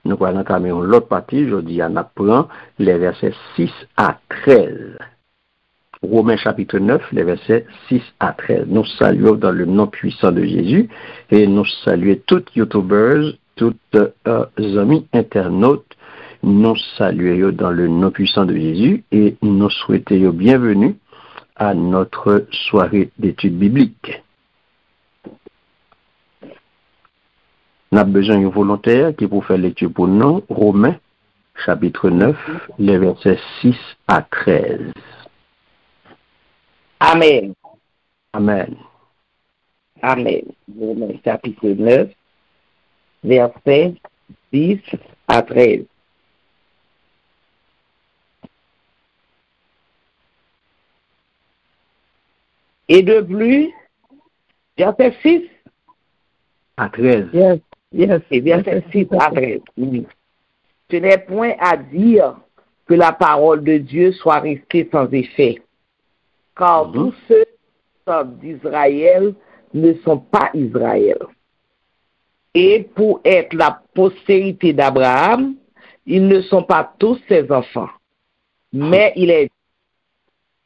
Nous allons entamer l'autre partie, je dis, on apprend les versets 6 à 13. Romains chapitre 9, les versets 6 à 13. Nous saluons dans le nom puissant de Jésus et nous saluons tous YouTubers, tous amis internautes. Nous saluons dans le nom puissant de Jésus et nous souhaitons bienvenue à notre soirée d'études bibliques. Nous avons besoin d'un volontaire qui pour faire lecture pour nous, Romains chapitre 9, les versets 6 à 13. Amen. Amen. Amen. Romains chapitre 9, versets 6 à 13. Et de plus, verset 6 à 13. Yes, verset 6 à 13. Oui. Ce n'est point à dire que la parole de Dieu soit restée sans effet, car tous ceux qui sont d'Israël ne sont pas Israël. Et pour être la postérité d'Abraham, ils ne sont pas tous ses enfants. Mais il est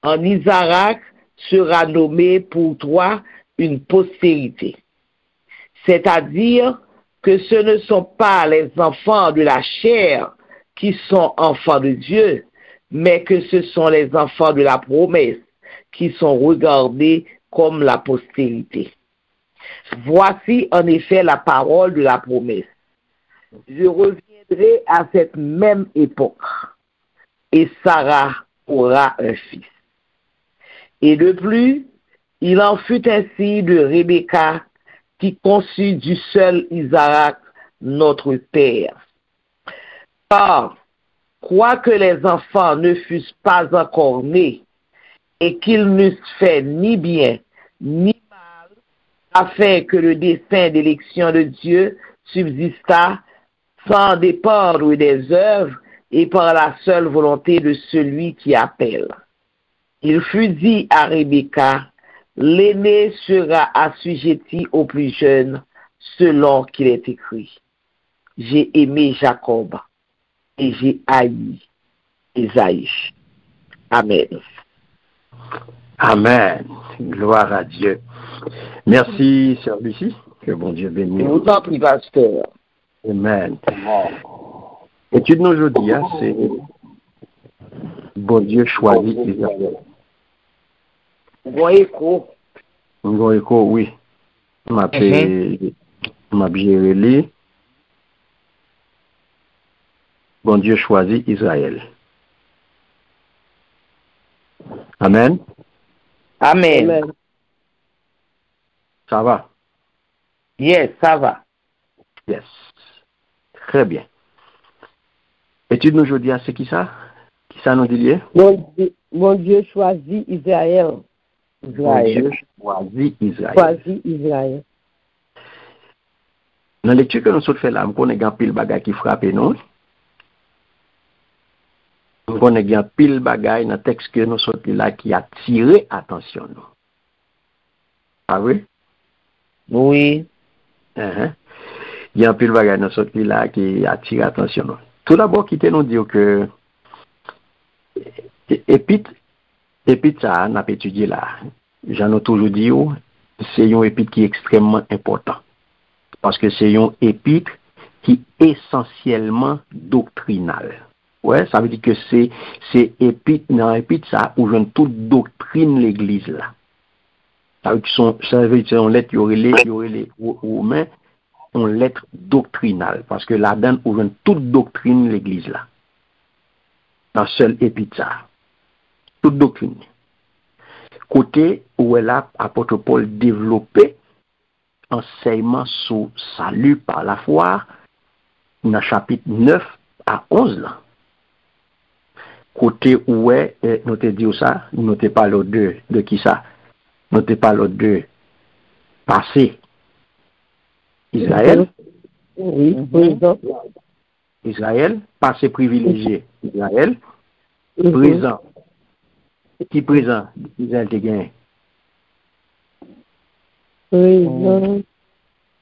en Isaac sera nommé pour toi une postérité. C'est-à-dire que ce ne sont pas les enfants de la chair qui sont enfants de Dieu, mais que ce sont les enfants de la promesse qui sont regardés comme la postérité. Voici en effet la parole de la promesse. Je reviendrai à cette même époque, et Sarah aura un fils. Et de plus, il en fut ainsi de Rebecca, qui conçut du seul Isaac, notre père. Car, quoique les enfants ne fussent pas encore nés, et qu'ils n'eussent fait ni bien ni mal, afin que le dessein d'élection de Dieu subsistât sans dépendre des œuvres et par la seule volonté de celui qui appelle. Il fut dit à Rebecca, l'aîné sera assujetti au plus jeune, selon qu'il est écrit. J'ai aimé Jacob et j'ai haï Isaïe. Amen. Amen. Gloire à Dieu. Merci, Sœur Lucie. Que bon Dieu bénisse. Vous en prie, pasteur. Amen. Étude nous aujourd'hui, c'est bon Dieu choisit Israël. Bon écho. Bon écho, oui. M'a géré. Bon Dieu choisit Israël. Amen. Amen. Ça va? Yes, ça va. Yes. Très bien. Étude nous aujourd'hui, c'est qui ça? Qui ça nous dit? Bon Dieu choisit Israël. Bon Dieu choisit Israël. Choisit Israël. Dans la lecture que nous avons fait là, nous connaissons un pile bagay qui frappe nous. Nous connaissons un pile bagay dans le texte que nous avons là qui a tiré attention nous. Ah oui? Oui. Il y a un pile bagay dans ce là qui a tiré attention nous. Tout d'abord, quittez nous dire que épître ça, on a étudié là. J'en ai toujours dit, c'est un épître qui est extrêmement important. Parce que c'est un épître qui est essentiellement doctrinal. Ouais, ça veut dire que c'est épître, dans l'épître ça, où j'en toute doctrine l'église là. Ça veut dire que on lettre, il y aurait les Romains, on lettre doctrinale. Parce que là-dedans, où j'en toute doctrine l'église là. Dans seul épître ça. Toute doctrine. Côté où elle a apôtre Paul développé enseignement sur salut par la foi dans chapitre 9 à 11 là. Côté où est nous te dit ça, nous te parle de qui ça? Nous te parle de passé Israël. Oui, présent. Israël, passé privilégié Israël, présent. Qui présent Israël te gagne? Présent.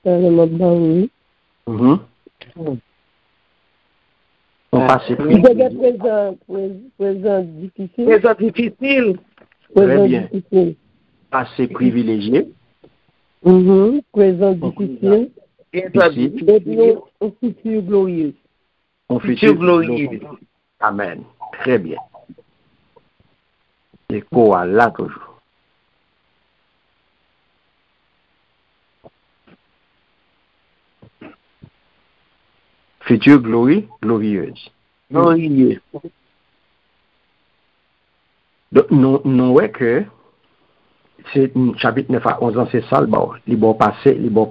Dans le mode oui. On passe Il y a privilégié. présent difficile. Présent difficile. Très bien. Difficile. Passé privilégié. Présent difficile. Présent Ici. Et difficile. puis, un futur glorieux. On Futur glorieux. Amen. Très bien. Et quoi là toujours. Future glorieuse. Glorieux. Donc, nous ouais que c'est chapitre 9 à 11 ans, c'est ça le bord. Les bords passés, les bords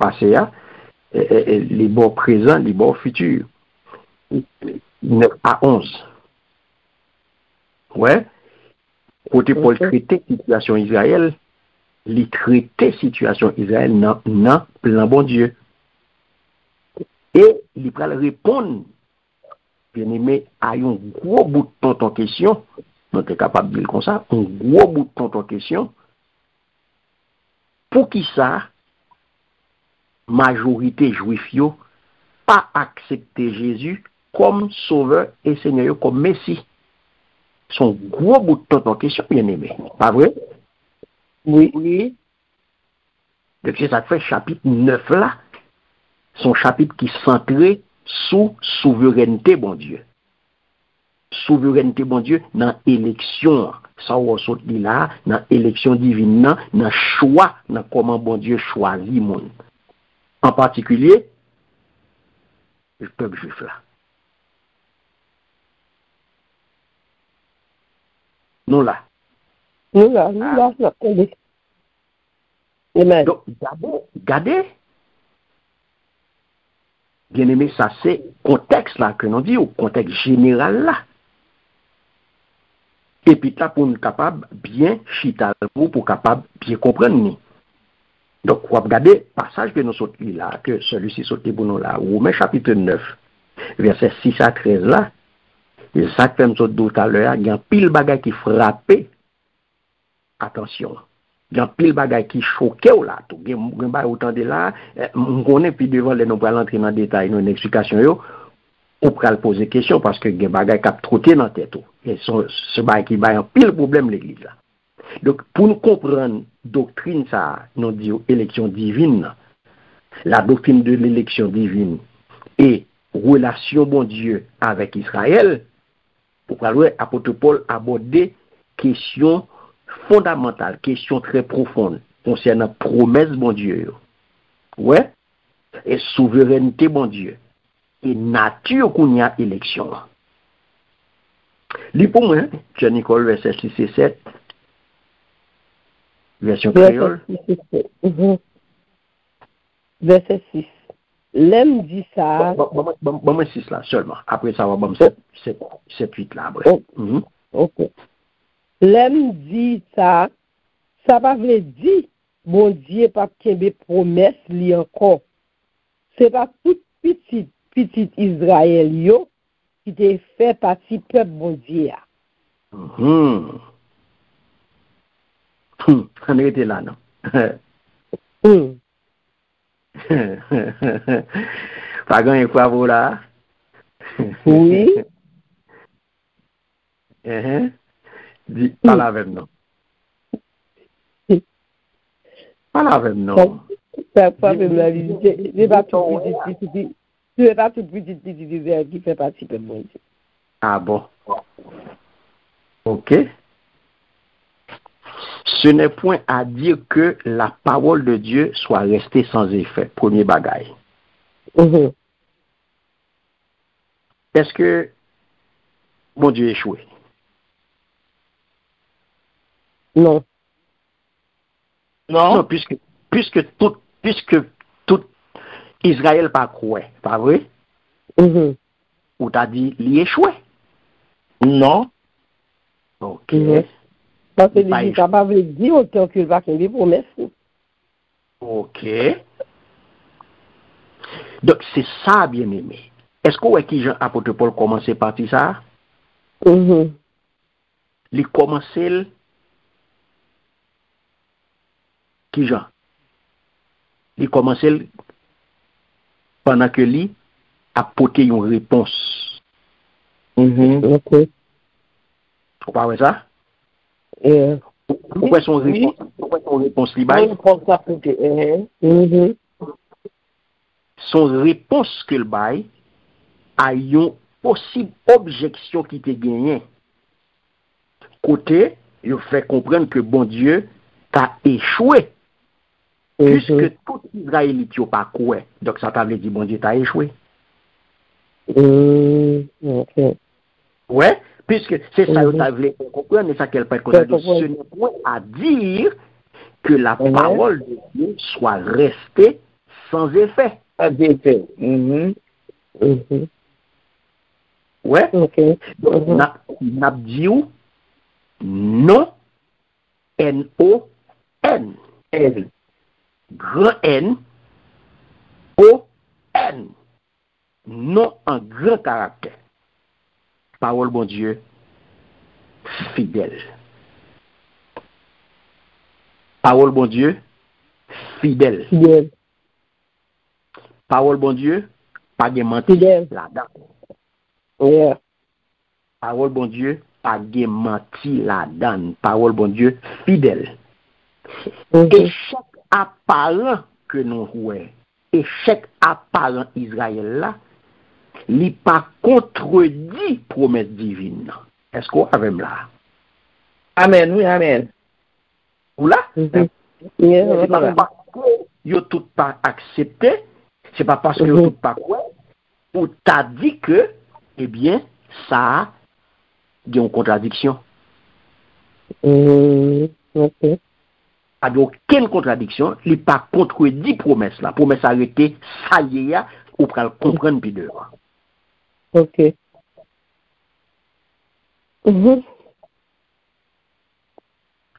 présents, les bords futurs. 9 à 11. Ouais. Côté Paul traité situation Israël, il traité situation Israël dans plan bon Dieu. Et il va répondre, bien aimé, à un gros bout de ton question. On est capable de dire comme ça, un gros bout de ton question. Pour qui ça, majorité juif yo pas accepter Jésus comme sauveur et Seigneur, comme Messie. Son gros bout de ton question, bien aimé. Pas vrai? Oui. Donc c'est ça que fait chapitre 9 là. Son chapitre qui centré sous souveraineté, bon Dieu. Souveraineté, bon Dieu, dans l'élection. Ça, on saute là, dans l'élection divine, dans choix, dans comment bon Dieu choisit monde. En particulier, le peuple juif là. Nous là. Attendez. Amen. Donc, regardez. Bien aimé, ça c'est contexte là que nous dit, au contexte général là. Et puis là, pour nous capable bien chita pour capable bien comprendre. Donc, on va regarder le passage que nous sommes là, que celui-ci sauté pour nous là, Romains chapitre 9, verset 6 à 13 là. Et ça que nous tout à l'heure, il y a un pile bagay qui frappait. Attention. Il y a un pile bagay qui choquait là. Tout. Il y a autant de là. On connaît puis devant les nous pour entrer dans le détail, une explication yo. On peut poser des questions parce que il y a un bagay qui a trotté dans la tête. Et ce bagay qui a un pile problème l'église là. Donc, pour nous comprendre doctrine ça, nous dit élection divine, la doctrine de l'élection divine et relation bon Dieu avec Israël, pour parler, apôtre Paul aborder questions fondamentales, questions très profondes concernant promesse bon Dieu, ouais, et souveraineté bon Dieu, et nature qu'on y a élection. Lis pour moi, Jean Nicole, verset 6 et 7, version créole. Verset 6. L'aime dit ça. Bon, 6 là seulement. Après ça, on va 7, 8 là. Ok. L'aime dit ça. Ça va veut dire, bon Dieu, pas qu'il y ait promesse li encore. C'est pas tout petit Israël yo qui te fait partie peuple bon Dieu. On était là, non? Pas gagné quoi vous là? Oui. Dis, parle avec nous. Parle avec nous. Pas me visiter. C'est pas tout petit. C'est pas tout petit Israël qui fait partie peuple bon Dieu. Ah bon? Ok. Ce n'est point à dire que la parole de Dieu soit restée sans effet. Premier bagaille. Est-ce que mon Dieu échoué? Non. Non. Non, puisque tout Israël pas croit, pas vrai? Ou t'as dit il échoué? Non. Ok. Parce que il est capable de dire autant qu'il va qu'il promesse. Ok. Donc c'est ça, bien aimé. Est-ce que qui Jean apôtre Paul commençait par ça? Il commençait qui Jean? Il commençait pendant que lui apporter une réponse Ok. Vous parlez ça? Yeah. Pourquoi son réponse libaye? Son réponse que le bail a une possible objection qui te gagnée. Côté, il fait comprendre que bon Dieu t'a échoué. Puisque tout Israélite n'a pas quoi. Donc ça veut dire bon Dieu t'a échoué. Ok. Ouais, puisque c'est ça que tu voulu comprendre, et ça qu'elle peut comprendre. Ce n'est point à dire que la parole de Dieu soit restée sans effet. Sans effet. Ouais. Ok. Donc, n'a dit non, N-O-N. N. Grand N, O-N. Non en grand caractère. Parole, bon Dieu, fidèle. Parole, bon Dieu, fidèle. Fidèle. Parole, bon Dieu, pas de menti Fidèle. là-dedans. Yeah. Parole, bon Dieu, pas de menti là-dedans. Parole, bon Dieu, fidèle. Échec apparent que nous jouons, échec apparent Israël là, il pas contredit promesse divine. Est-ce qu'on a même là? Amen, oui, amen. Ou là? Yeah. C'est pas parce que yo tout pas accepté, c'est pas parce que yo tout pas quoi, ou t'as dit que, eh bien, ça a une contradiction. Ok. Pas aucune contradiction, il pas contredit promesse là. Promesse arrêtée, ça y est, ou pral comprendre puis dehors. Ok.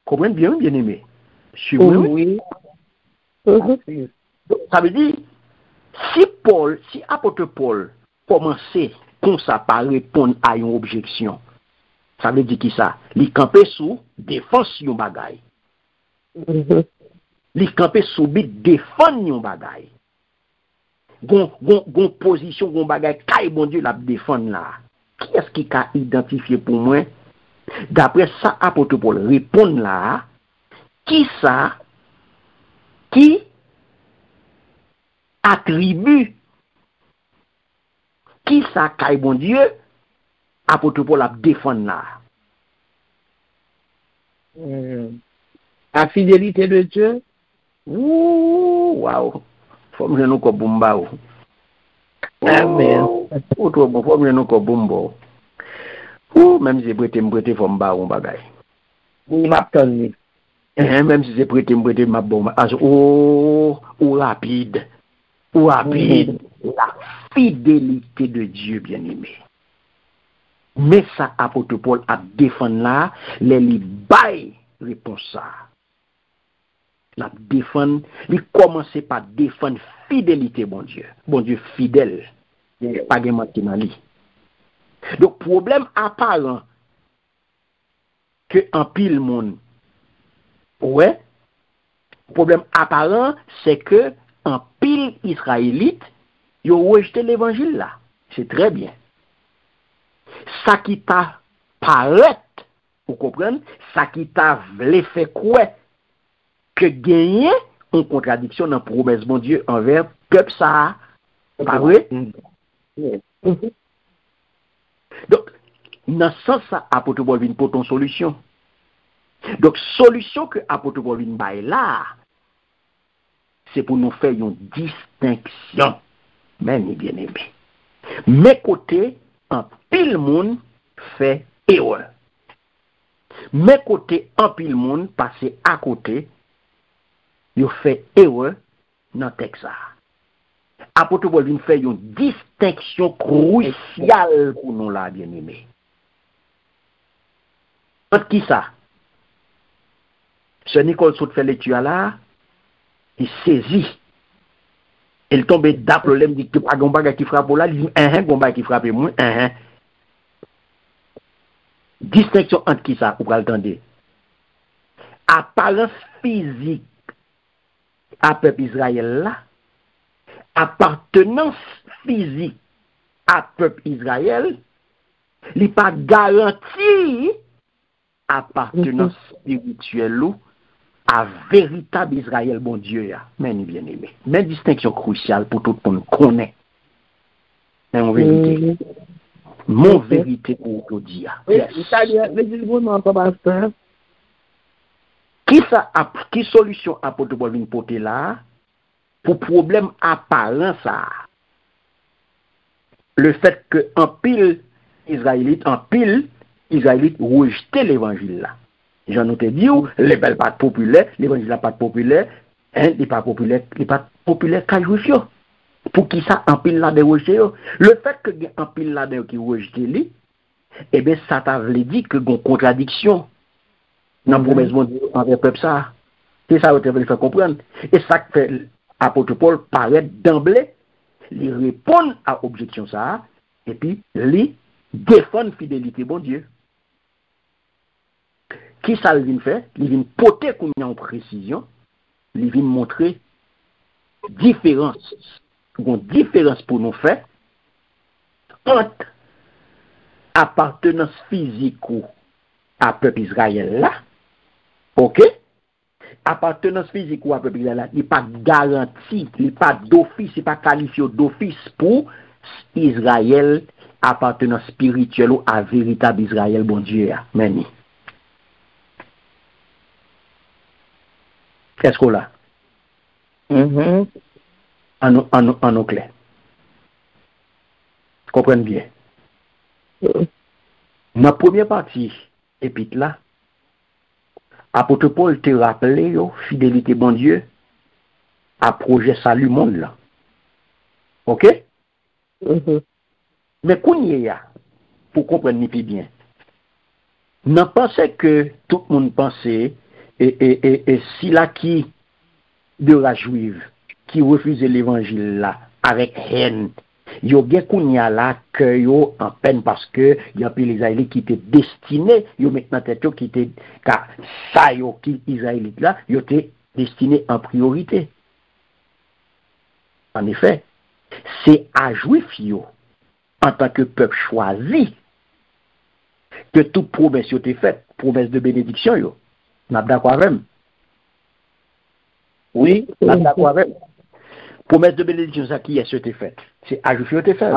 Comprenez bien, bien aimé. Suivez-moi. Oui. Ça veut dire, si apôtre Paul commençait comme ça par répondre à une objection, ça veut dire qui ça? Il campait sous défense yon bagay. Il campait sous bit défendre yon bagay. Gon position, gon bagay, kay bon Dieu la défendre là. Qui est-ce qui a identifié pour moi? D'après ça, apôtre Paul répond là, qui ça? Qui attribue? Qui ça kay bon Dieu? Apôtre Paul la défendre là. La fidélité de Dieu. Wow. Faut me nous ko bumba ou. Amen. Ou to bon faut me nous ko bumbo. Même si c'est prêté faut me ba ou bagay. Oui, m'a tenu. Même si c'est prêté m'a bon. Ou rapide. Ou rapide. La fidélité de Dieu bien-aimé. Mais ça apôtre Paul a défendre là, les li bay réponse ça. La défendre, il commence par défendre fidélité, bon Dieu fidèle, pas de menti dans lui. Donc, problème apparent que en pile monde, ouais, problème apparent, c'est que en pile israélite, ils ont rejeté l'évangile là. C'est très bien. Ça qui t'a paraît, vous comprenez, ça qui t'a voulu faire quoi? Que gagner une contradiction dans la promesse de Dieu envers peuple ça. Pas vrai? Donc, dans ce sens, apôtre Paul vient pour ton solution. Donc, solution que apôtre Paul vient bailler là, c'est pour nous faire une distinction. Mais bien aimé. Mes côtés, en pile monde fait erreur. Mes côtés, en pile monde passer à côté, il fait erreur dans le texte. Apôtre Paul vient faire une distinction cruciale pour nous là, bien aimé. Entre qui ça? Ce Nicole Saut fait lecture là, il saisit. Il tombe dans le problème, il dit que pas de bagage qui frappe là, il dit un qui frappe moi, Distinction entre qui ça, pour l'entendre. Apparence physique à peuple Israël là, appartenance physique à peuple Israël, Il n'est pas garanti appartenance spirituelle à véritable Israël, bon Dieu. Mais bien aimé. Mais distinction cruciale pour tout le monde connaît. C'est en vérité. Mon vérité pour te dire. Qui solution apôtre Paul vient porter là pour problème apparent ça? Le fait que en pile Israélite rejetait l'évangile là. J'en ai dit, les belles pas populaires, l'évangile n'est pas populaire, il n'est pas populaire qu'à juif. Pour qui ça en pile là de rejeter? Le fait que en pile là de qui rejette lui, eh bien ça t'a dit que une contradiction dans la promesse envers peuple ça. C'est ça que je veux faire comprendre. Et ça fait apôtre Paul paraît d'emblée, il répond à l'objection ça, et puis il défend fidélité bon Dieu. Qui ça il vient faire? Il vient porter comme en précision, il vient montrer différence. Une différence pour nous faire entre appartenance physique à peuple Israël là, ok? Appartenance physique ou à peuple Israël là, il n'est pas garanti, il n'est pas d'office, il n'est pas qualifié d'office pour Israël, appartenance spirituelle ou à véritable Israël, bon Dieu. Meni. Qu'est-ce qu'on a? En clair. Comprenez bien. Dans la première partie, épître là, apôtre Paul te rappelé fidélité bon Dieu à projet salut monde là. OK? Mais qu'on y a pour comprendre plus bien. Non pensez que tout le monde pensait et si là qui de la juive qui refusait l'évangile là avec haine, yo bien qu'on y a là que yo en peine parce que y a plus les Israélites qui étaient destinés, yo maintenant tête qui était car ça yo qui Israélites là, yo étaient destinés en priorité. En effet, c'est à juif yo en tant que peuple choisi que toute promesse yo été faite, promesse de bénédiction yo. N'a d'accord avec? Oui, n'a d'accord avec? Promesse de bénédiction, ça qui est été faite? C'est à juif été fait.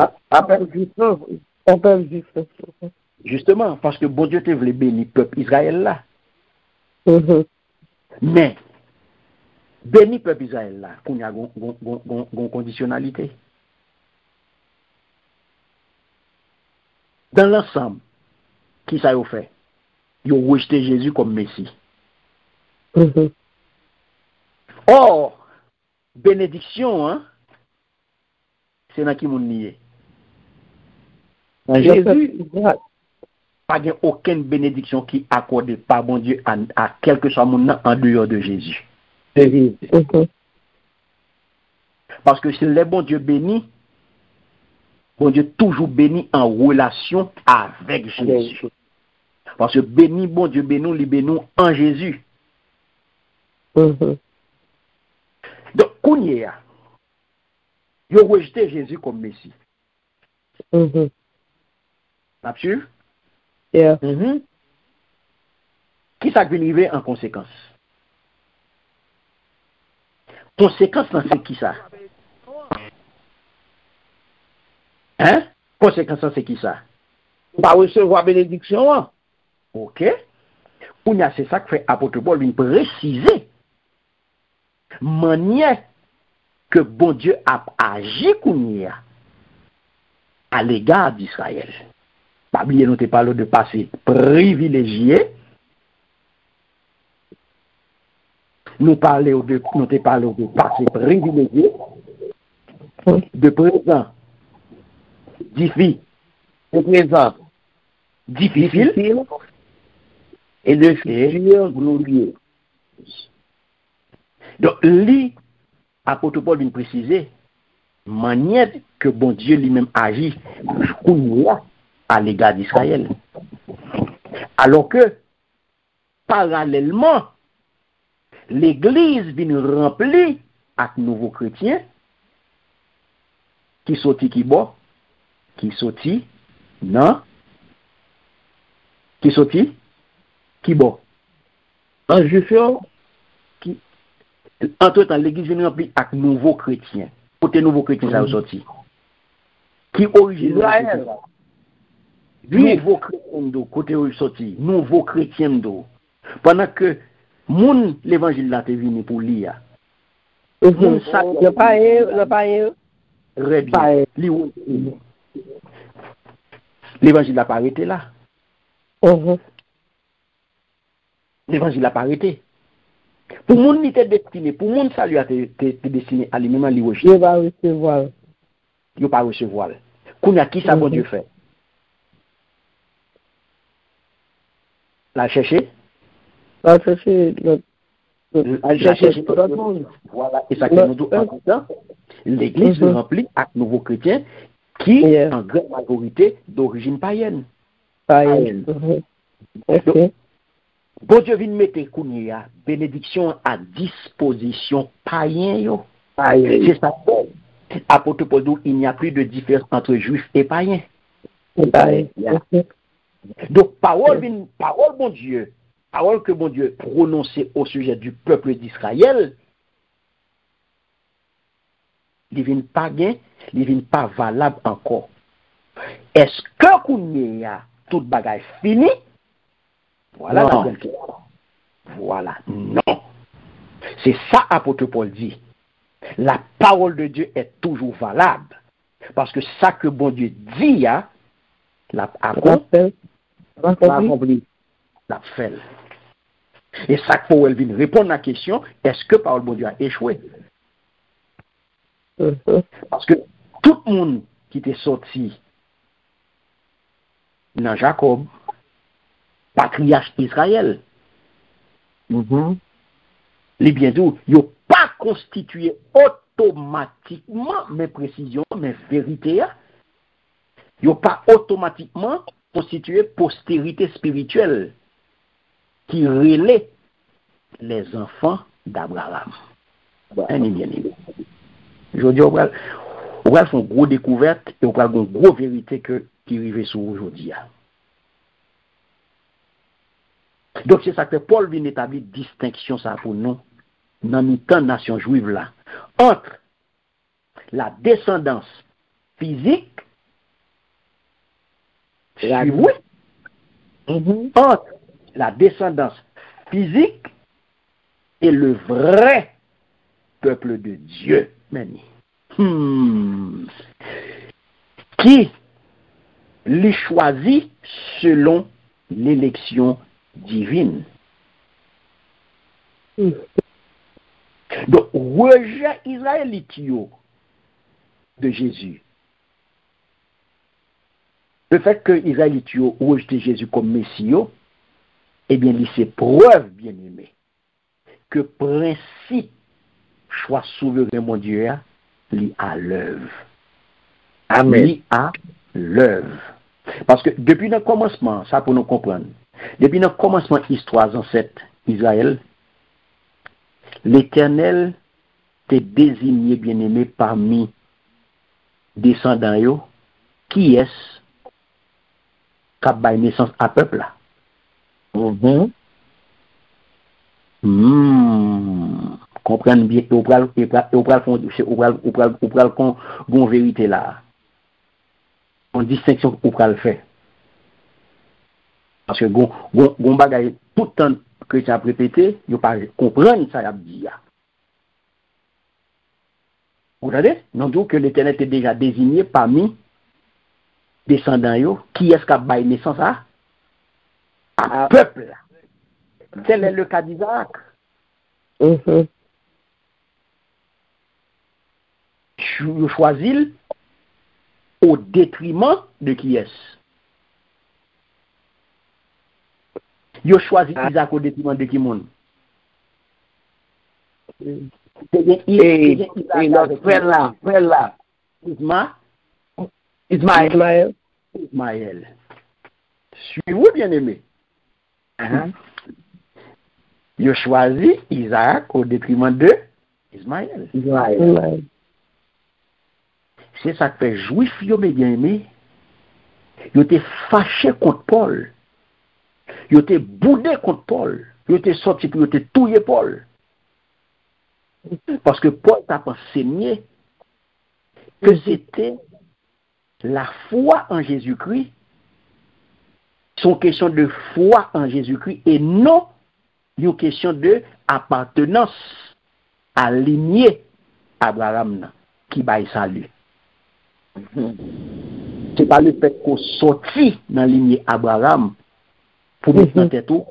Justement, parce que bon Dieu te voulait bénir le peuple Israël là. Mais, bénir le peuple Israël là, qu'on y a une conditionnalité. Dans l'ensemble, qui ça a fait? Ils ont rejeté Jésus comme Messie. Or, bénédiction, hein, c'est dans qui mon nié. Jésus, pas aucune bénédiction qui accordée par bon Dieu à quelque soit mon nom en dehors de Jésus. Parce que si le bon Dieu bénit, bon Dieu toujours bénit en relation avec Jésus. Parce que béni, bon Dieu béni, il béni en Jésus. Donc, Kounia, il a rejeté Jésus comme Messie. Absolument? Yeah. Qui ça vient arriver en conséquence? Conséquence, c'est qui ça? Hein? Conséquence, c'est qui ça? Pas recevoir bénédiction. Hein? Ok. Kounia, c'est ça que fait apôtre Paul vient préciser manière que bon Dieu a agi Kounia à l'égard d'Israël. Pas oublier, nous te parlons de passé privilégié. Nous te parlons de passé privilégié. De présent difficile. Et de futur glorieux. Donc, l'apôtre Paul vient préciser manière que bon Dieu lui-même agit à l'égard d'Israël. Alors que, parallèlement, l'Église vient remplie avec nouveaux chrétiens qui sortent qui sortent non Qui sorti? Qui bon? Un juif, Qui entre-temps, l'église vient remplie avec nouveaux chrétiens. Côté nouveaux chrétiens, ça a sorti. Qui origine Israël. nouveau chrétien d'eau, côté où il sorti, nouveau chrétien d'eau. Pendant que l'évangile là est venu pour lire. Le païen. Très bien. L'évangile n'a pas arrêté là. L'évangile n'a pas arrêté. Pour le monde, il était destiné. Pour le monde, ça lui a été destiné à lui-même à lui. Il va recevoir. Il ne va pas recevoir. Qu'on a qui ça, bon Dieu fait? La chercher? La chercher. La chercher tout le monde. Voilà. Et ça fait nous en temps. L'église se remplit avec nouveaux chrétiens qui, en grande majorité, d'origine païenne. Païenne. Bon Dieu vient mettre Kounia, bénédiction à disposition païen. C'est ça. Apôtre Paul dit il n'y a plus de différence entre juifs et païens. Donc, parole bon Dieu, parole que bon Dieu prononçait au sujet du peuple d'Israël, il ne pas gain, il ne pas valable encore. Est-ce que Kounia, toute bagaille fini? Voilà la question. Voilà. Non. C'est ça, apôtre Paul dit. La parole de Dieu est toujours valable. Parce que ça que bon Dieu dit, la accompli. La fait. Et ça que Paul vient répondre à la question, est-ce que parole de bon Dieu a échoué? Parce que tout le monde qui était sorti dans Jacob, patriarche Israël, les bientôt, ils n'ont pas constitué automatiquement, mais précision, mais vérité, ils n'ont pas automatiquement constitué postérité spirituelle qui relaie les enfants d'Abraham. Bien-aimé. Je dis, on va faire une grosse découverte et on va faire une grosse vérité qui arrive sur aujourd'hui. Donc c'est ça que Paul vient établir distinction ça pour nous dans nos temps nation juive là entre la descendance physique entre la descendance physique et le vrai peuple de Dieu. Qui les choisit selon l'élection divine. Donc, rejet israélite de Jésus. Le fait que Israélite rejeté Jésus comme Messie, eh bien, c'est preuve, bien aimé, que principe choix souverain, mon Dieu, lit à l'œuvre. Amen. Lit à l'œuvre. Parce que depuis le commencement, ça pour nous comprendre, depuis le commencement histoire ancêtre Israël, l'Éternel t'est désigné, bien-aimé, parmi descendants qui est-ce qui a baillé naissance à peuple là. Comprendre bien, on pral gon vérité là. En distinction qu'on pral faire. Parce que gon bagay tout le temps que tu as répété, il pas comprendre ça y a dit. Vous regardez? Non dit que l'Éternel était déjà désigné parmi descendants qui est-ce qui a baillé naissance à peuple. Tel est le cas d'Isaac. Choisit au détriment de qui est-ce? Il choisit Isaac au détriment de qui monde? Et notre frère là. Ismaël. Suis-vous, bien-aimé? Il choisit Isaac au détriment de Ismaël. C'est ça que fait juif, mais bien-aimé. Il était fâché contre Paul. Ils étaient boudés contre Paul. Ils étaient sortis pour ils touiller Paul. Parce que Paul t'a enseigné que c'était la foi en Jésus-Christ, son question de foi en Jésus-Christ et non une question de appartenance à lignée Abraham qui baille salut. C'est pas le fait qu'on sortit dans la lignée Abraham pour mettre dans tête ou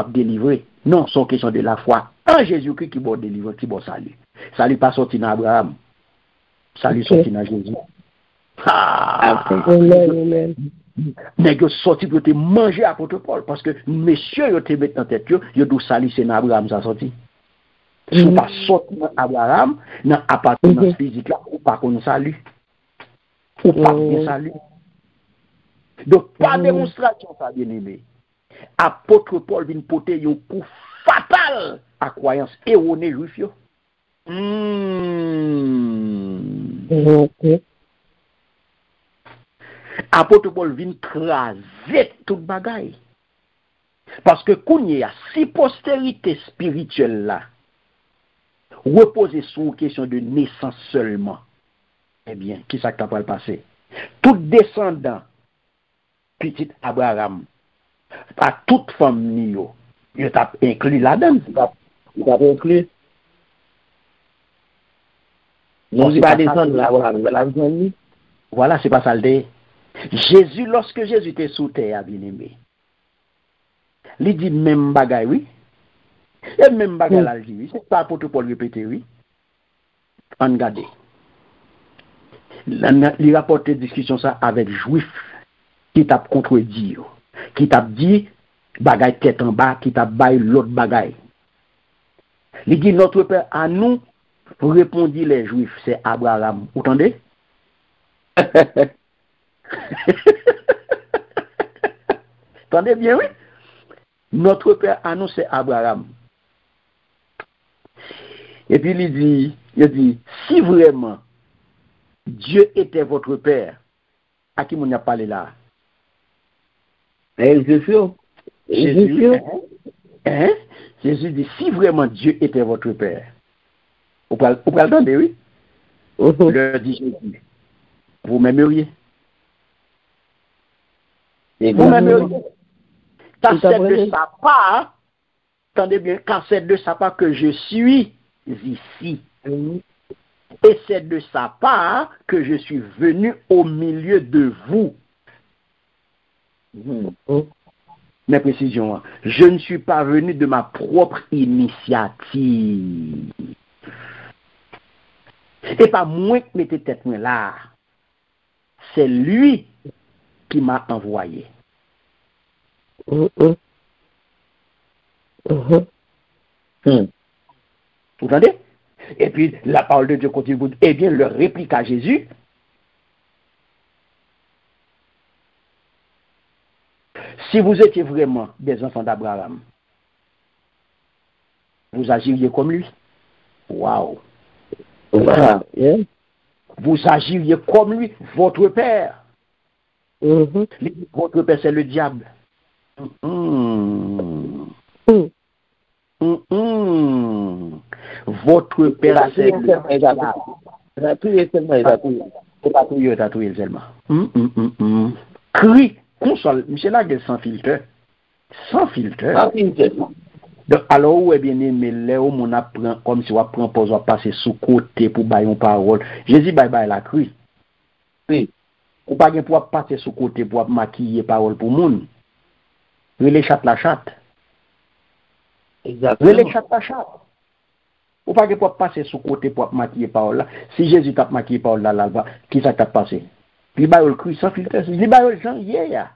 délivrer. Non, c'est une question de la foi en Jésus-Christ qui va délivrer, qui va salut. Salut pas sorti dans Abraham. Salut sorti dans Jésus. Mais ils sorti pour te manger apôtre Paul parce que messieurs ils te mettent dans tête ils doivent salir c'est dans Abraham ça sorti. Si pas sorti dans Abraham dans appartenance physique là ou pas qu'on salut. Ou pas bien salut. Donc pas démonstration ça bien aimé. Apôtre Paul vient porter un coup fatal à croyance erronée juif yo. Apôtre Paul vient craser toute bagaille. Parce que quand il y a si postérité spirituelle là, reposer sur une question de naissance seulement, eh bien, qui ça qui va passer? Tout descendant, petit Abraham, à toute famille, il t'a inclus là-dedans. Il t'a inclus. Non, c'est pas descendre l'Abraham. Voilà, c'est pas ça le dé. Jésus, lorsque Jésus était sous terre, bien aimé, il dit même bagaille, oui. Et même bagaille là, il dit oui. C'est pas pour tout Paul répéter, oui. On regarde. Il rapporte discussion ça avec Juif qui t'a contredit, qui t'a dit bagaille tête en bas, qui t'a baillé l'autre bagaille. Il dit notre père à nous, répondit les Juifs, c'est Abraham. Vous entendez? Entendez bien, oui? Notre père à nous, c'est Abraham. Et puis il dit, si vraiment Dieu était votre père, à qui m'on a parlé là? Jésus. Jésus dit, si vraiment Dieu était votre père, vous pouvez l'entendre, oui? Le dit Jésus, vous m'aimeriez? Vous m'aimeriez? Car c'est de sa part, attendez bien, car c'est de sa part que je suis ici. Et c'est de sa part que je suis venu au milieu de vous. Mais précision, je ne suis pas venu de ma propre initiative. Et pas moi qui mettais tête là. C'est lui qui m'a envoyé. Vous entendez? Et puis la parole de Dieu continue. Eh bien, leur réplique à Jésus. Si vous étiez vraiment des enfants d'Abraham, vous agiriez comme lui. Waouh! Vous agiriez comme lui, votre père. Votre père, c'est le diable. Votre père, c'est le diable. Crie, console. Monsieur Laguel sans filtre. Sans filtre. Donc, alors, où est bien aimé, là où on apprend, comme si on apprend pour passer sous côté pour bailler une parole. Jésus, bye la crie. Oui. Ou pas pour passer sous côté pour maquiller parole pour moun. Relais chatte la chatte. Exactement. Relais chatte la chatte. Ou pas pour passer sous côté pour maquiller parole là. Si Jésus t'a maquillé parole là, qui ça t'a passé? Li bayol crie sans filtre. Li bayol Jean yeah.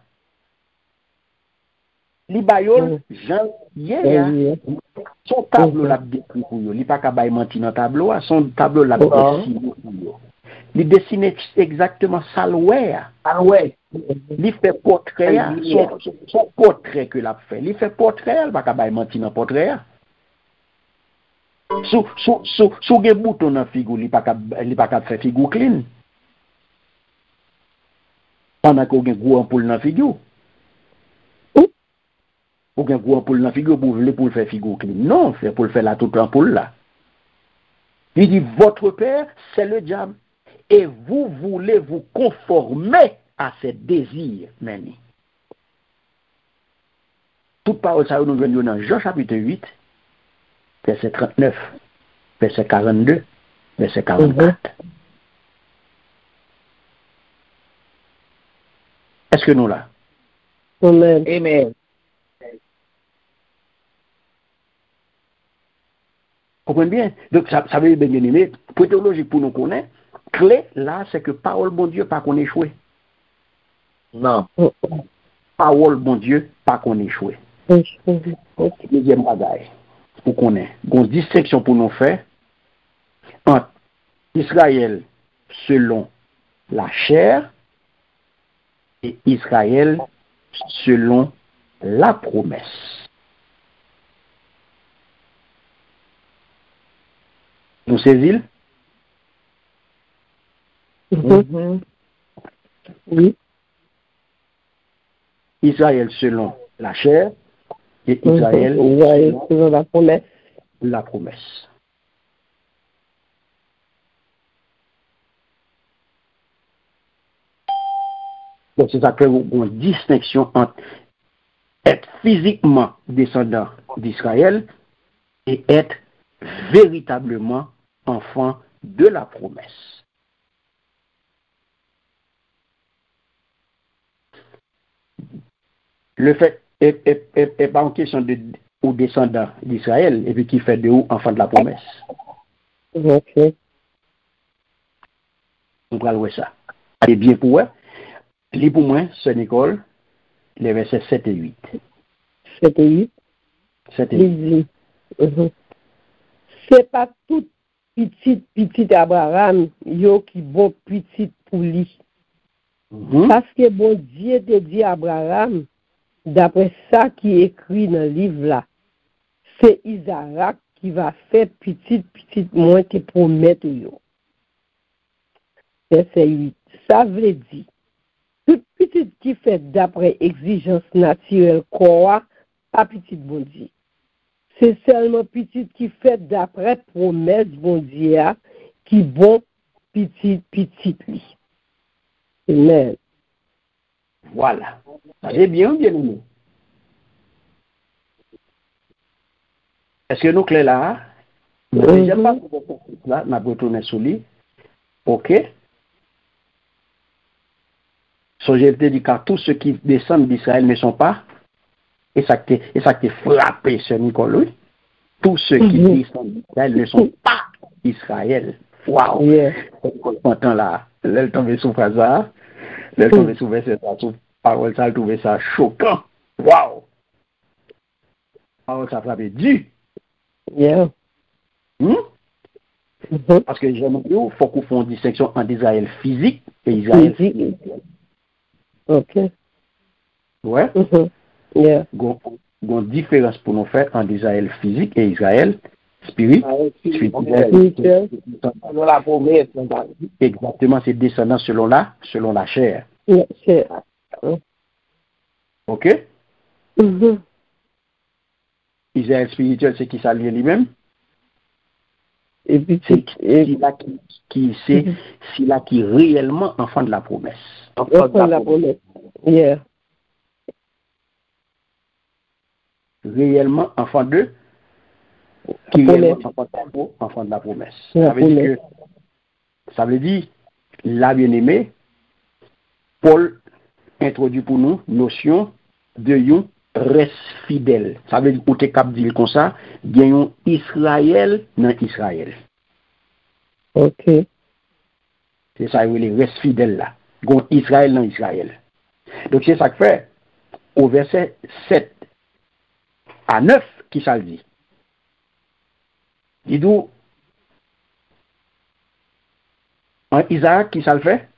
Li bayol Jean yeah. Son tableau l'a décrit pour yo. Li pas ka bay menti dans tableau, son tableau l'a dessiné pour yo. Li dessine exactement ça l'oué. Li fait portrait, son portrait que l'a fait. Li fait portrait, il pas ka bay menti dans portrait. Sou gen bouton dans figure, li pas ka faire figure clean. Pendant qu'on gen gros ampoule dans figure. Ou bien pour ampoule dans figure pour le faire figure clean. Non, c'est pour le faire la toute ampoule là. Il dit, votre père, c'est le diable. Et vous voulez vous conformer à ses désirs, même. Toute parole, ça nous vient dans Jean chapitre 8, verset 39, verset 42, verset 44. Est-ce que nous là? Amen. Amen. Comprenez bien? Donc, ça veut dire, bien aimé, pour théologique pour nous connaître, clé là, c'est que parole, bon Dieu, pas qu'on échoue. Non. Parole, bon Dieu, pas qu'on échoue. Deuxième bagaille, pour qu'on ait une distinction pour nous faire entre Israël selon la chair et Israël selon la promesse. Nous saisissons? Oui. Israël selon la chair et Israël selon la promesse. La promesse. Donc c'est ça que une distinction entre être physiquement descendant d'Israël et être véritablement enfant de la promesse. Le fait est pas en question de ou descendant d'Israël et puis qui fait de ou enfant de la promesse. Ok. On va voir ça. Et bien pour eux, lis pour moi, Sœur Nicole, les versets 7 et 8. 7 et 8. 7 et 8. C'est pas tout petit Abraham yo qui bon petit pour lui. Parce que bon Dieu te dit Abraham, d'après ça qui est écrit dans le livre là, c'est Isaac qui va faire petit moins te promettre yo. Verset 8. Ça veut dire, tout petit qui fait d'après exigence naturelle quoi, pas petit bon Dieu. C'est seulement petit qui fait d'après promesse bon Dieu qui bon petit lui. Amen. Voilà. C'est bien aimé. Est-ce que nous clés là? Je ne sais pas là, on a retourné sur lui. Ok. So, je te dis car tous ceux qui descendent d'Israël ne sont pas. Et ça t'est frappé, Sœur Nicole, oui. Tous ceux qui descendent d'Israël ne sont pas Israël. Waouh! Yeah. Content là. L'elle tombé sous hasard. L'elle tombé sous verset ça, sous parole ça, elle trouvait ça choquant. Waouh! Parole ça frappé Dieu. Yeah. Parce que j'aime bien, il faut qu'on fasse une distinction entre Israël physique et Israël physique. Ok. Ouais. Yeah. Il y a une différence pour nous faire entre Israël physique et Israël spirituel. Selon la promesse. Exactement, c'est descendant selon la chair. Yeah. Ok? Israël spirituel, c'est qui s'allie lui-même? Et puis, c'est là qui est réellement enfant de la promesse. Enfant de la promesse. Yeah. Réellement enfant de qui est réellement enfant de la promesse. Ça veut dire, la bien-aimée, Paul introduit pour nous notion de yon reste fidèle. Ça veut dire, pour te cap dire comme ça, il y a un Israël dans Israël. Ok. C'est ça, il reste fidèle là. Gon Israël dans Israël. Donc c'est ça que fait au verset 7 à 9 qui ça le dit. Il dit en Isaac qui ça le fait?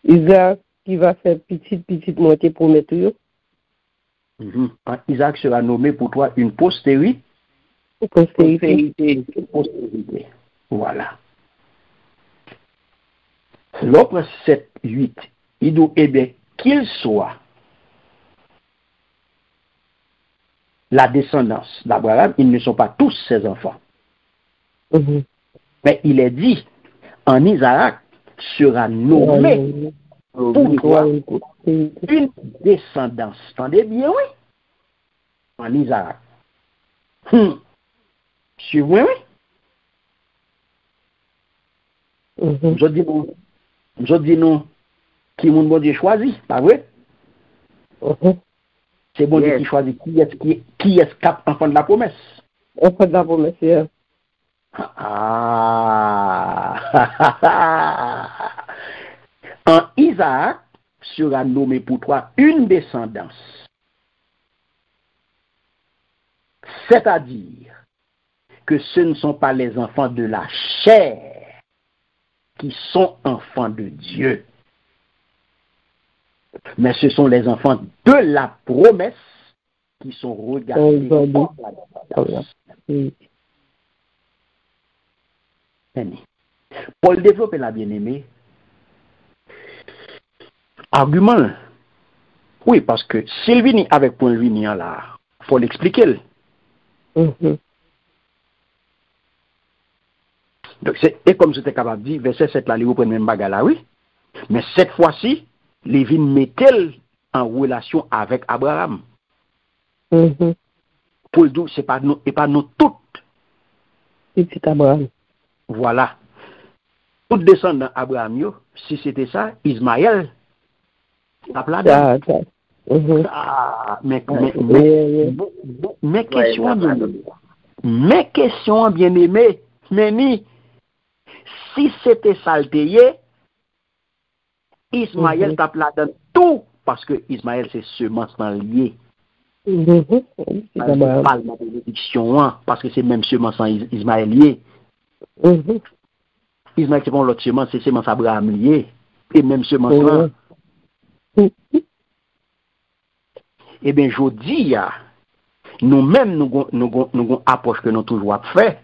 Isaac qui va faire petite moitié pour mettre yo. Isaac sera nommé pour toi une postérité. Postérité. Voilà. L'autre 7, 8, il dit, eh bien, qu'il soit la descendance d'Abraham, ils ne sont pas tous ses enfants. Mais il est dit, en Isaac sera nommé pour toi une descendance. Entendez bien, oui? En Isaac. Suivez-moi, oui? Je dis nous, qui mon bon Dieu choisit, pas vrai? C'est bon Dieu qui choisit qui est cap enfant de la promesse. Enfant de la promesse, yeah. En Isaac sera nommé pour toi une descendance. C'est-à-dire que ce ne sont pas les enfants de la chair qui sont enfants de Dieu, mais ce sont les enfants de la promesse qui sont regardés comme la descendance. Paul développe la bien-aimée. Argument. Oui, parce que s'il vient avec point linéaire là, il faut l'expliquer. Donc, et comme j'étais capable de dire, verset 7 là, il reprend même bagarre là, oui. Mais cette fois-ci, Lévin met-elle en relation avec Abraham. Pour le dire, c'est pas nous, et pas nous toutes. Petit Abraham. Voilà. Tout descendant d'Abraham, si c'était ça, Ismaël, mais question bien aimé, mais si c'était ça le Ismaël tape là-dedans tout, parce que Ismaël c'est semence lié. Parle de bénédiction, parce que c'est même semence Ismaël lié. Ismaël c'est pas l'autre semence, c'est semence Abraham lié, et même semence là. Eh bien, je dis, nous-mêmes, nous avons approche que nous toujours fait.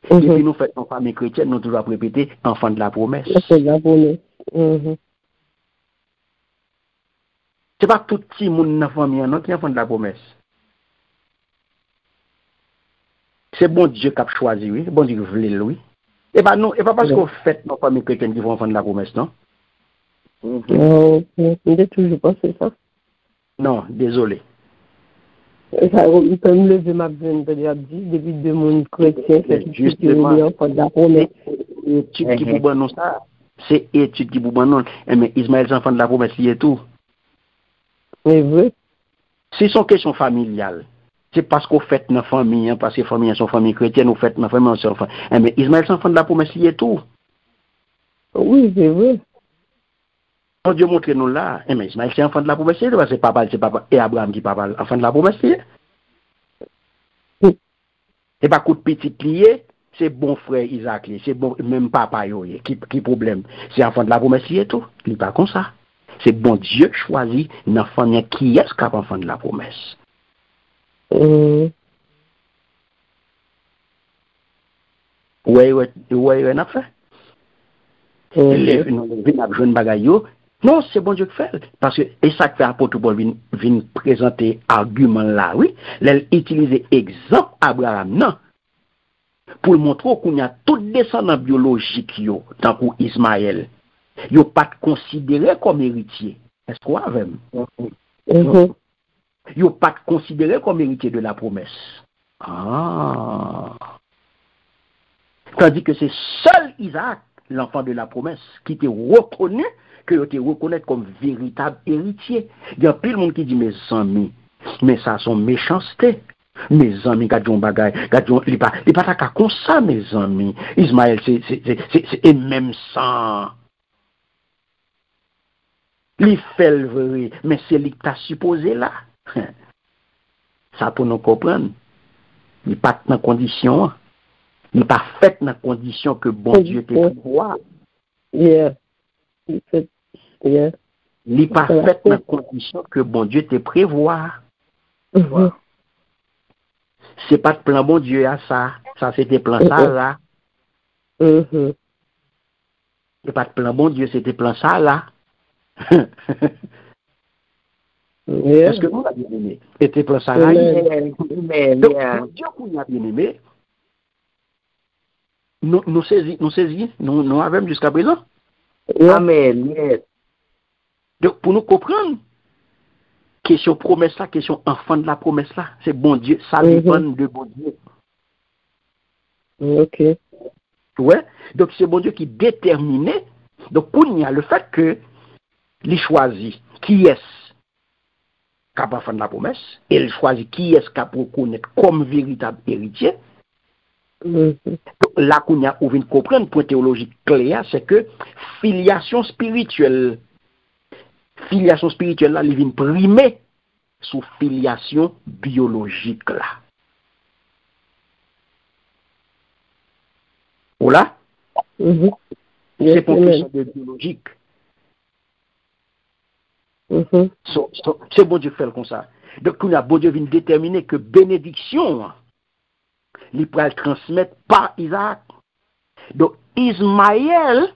Et puis nous faisons en famille chrétienne, nous toujours répéter enfant de la promesse. C'est pas tout petit monde dans la famille, non, qui est enfant de la promesse. C'est bon Dieu qui a choisi, oui. Bon Dieu qui voulait, oui. Et pas nous, et pas parce qu'on fait nos familles chrétiennes qui vont enfant de la promesse, non? On n'est toujours pas ça. Non, désolé. Il peut me lever ma besoin de dire, depuis deux mondes chrétiens, c'est justement enfant de la promesse. Étude qui vous non ça. C'est étude qui vous non. Mais Ismaël, c'est enfant de la promesse, il est tout. C'est vrai. C'est son question familiale. C'est parce qu'on fait notre famille, parce que famille sont famille chrétienne, on fait notre famille, son enfant. Mais Ismaël, c'est enfant de la promesse, il est tout. Oui, c'est vrai. Quand Dieu montre nous là, mais Ismaël, c'est enfant de la promesse, c'est papa, et Abraham qui parle, enfant de la promesse, c'est pas coup de petit lié, c'est bon frère Isaac, c'est bon, même papa, qui problème. C'est enfant de la promesse, il est tout. Il n'est pas comme ça. C'est bon Dieu choisit une famille qui est enfant de la promesse. Ouais, on a fait. Non, c'est bon Dieu qui fait. Parce que, et ça que fait apôtre Paul vient présenter argument là, oui. Il utilise exemple Abraham, non. Pour le montrer qu'on y a tout descendant biologique, tant que Ismaël. Yo pas considéré comme héritier. Est-ce qu'on a même? Yo pas considéré comme héritier de la promesse. Tandis que c'est seul Isaac, l'enfant de la promesse, qui était reconnu, que était reconnu comme véritable héritier. Il y a plus de monde qui dit mes amis, mais ça sont méchanceté. Mes amis, gadjon bagay, gadjon, il pas ta comme ça, mes amis. Ismaël, c'est même sang. Il fait le vrai, mais c'est lui qui t'a supposé là. Ça pour nous comprendre. Il n'est pas dans condition. Il n'est pas fait dans condition que bon Dieu te prévoit. Yeah. Il n'est pas fait dans condition que bon Dieu te prévoit. C'est pas de plan bon Dieu à ça. Ça c'était plan Sarah. C'est pas de plan bon Dieu, c'était plan Sarah. Est-ce que nous l'avons bien aimé? Était plan Sarai. Amen. Donc, Yeah. Dieu qu'on a bien aimé, nous saisissons, nous avons jusqu'à présent. Amen. Yes. Donc, pour nous comprendre, question promesse là, question enfant de la promesse là, c'est bon Dieu, ça dépend de bon Dieu. Ok. Ouais. Donc, c'est bon Dieu qui détermine. Donc, pour nous, il y a le fait que il choisit qui est-ce capable de faire la promesse, et il choisit qui est-ce capable de connaître comme véritable héritier. Là qu'on a ouvert comprendre point théologique clair, c'est que filiation spirituelle là, il vient primer sous filiation biologique là. Voilà. C'est pour question de biologique. C'est bon Dieu fait comme ça. Donc, on a bon Dieu vient déterminer que bénédiction, il peut le transmettre par Isaac. Donc, Ismaël,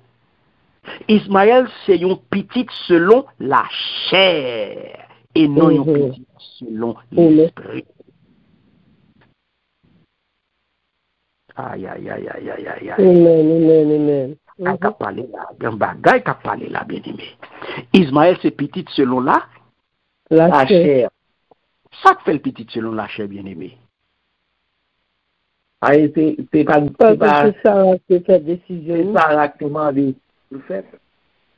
c'est un petit selon la chair et non un petit selon l'esprit. Aïe. Amen. Qu'a parlé là, un bagage qu'a parlé là, bien aimé. Ismaël, c'est petit selon la chair. Ça fait le petit selon la chair, bien aimé. Ah, c'est pas Sarah qui fait décision. C'est Sarah qui m'a dit le fait.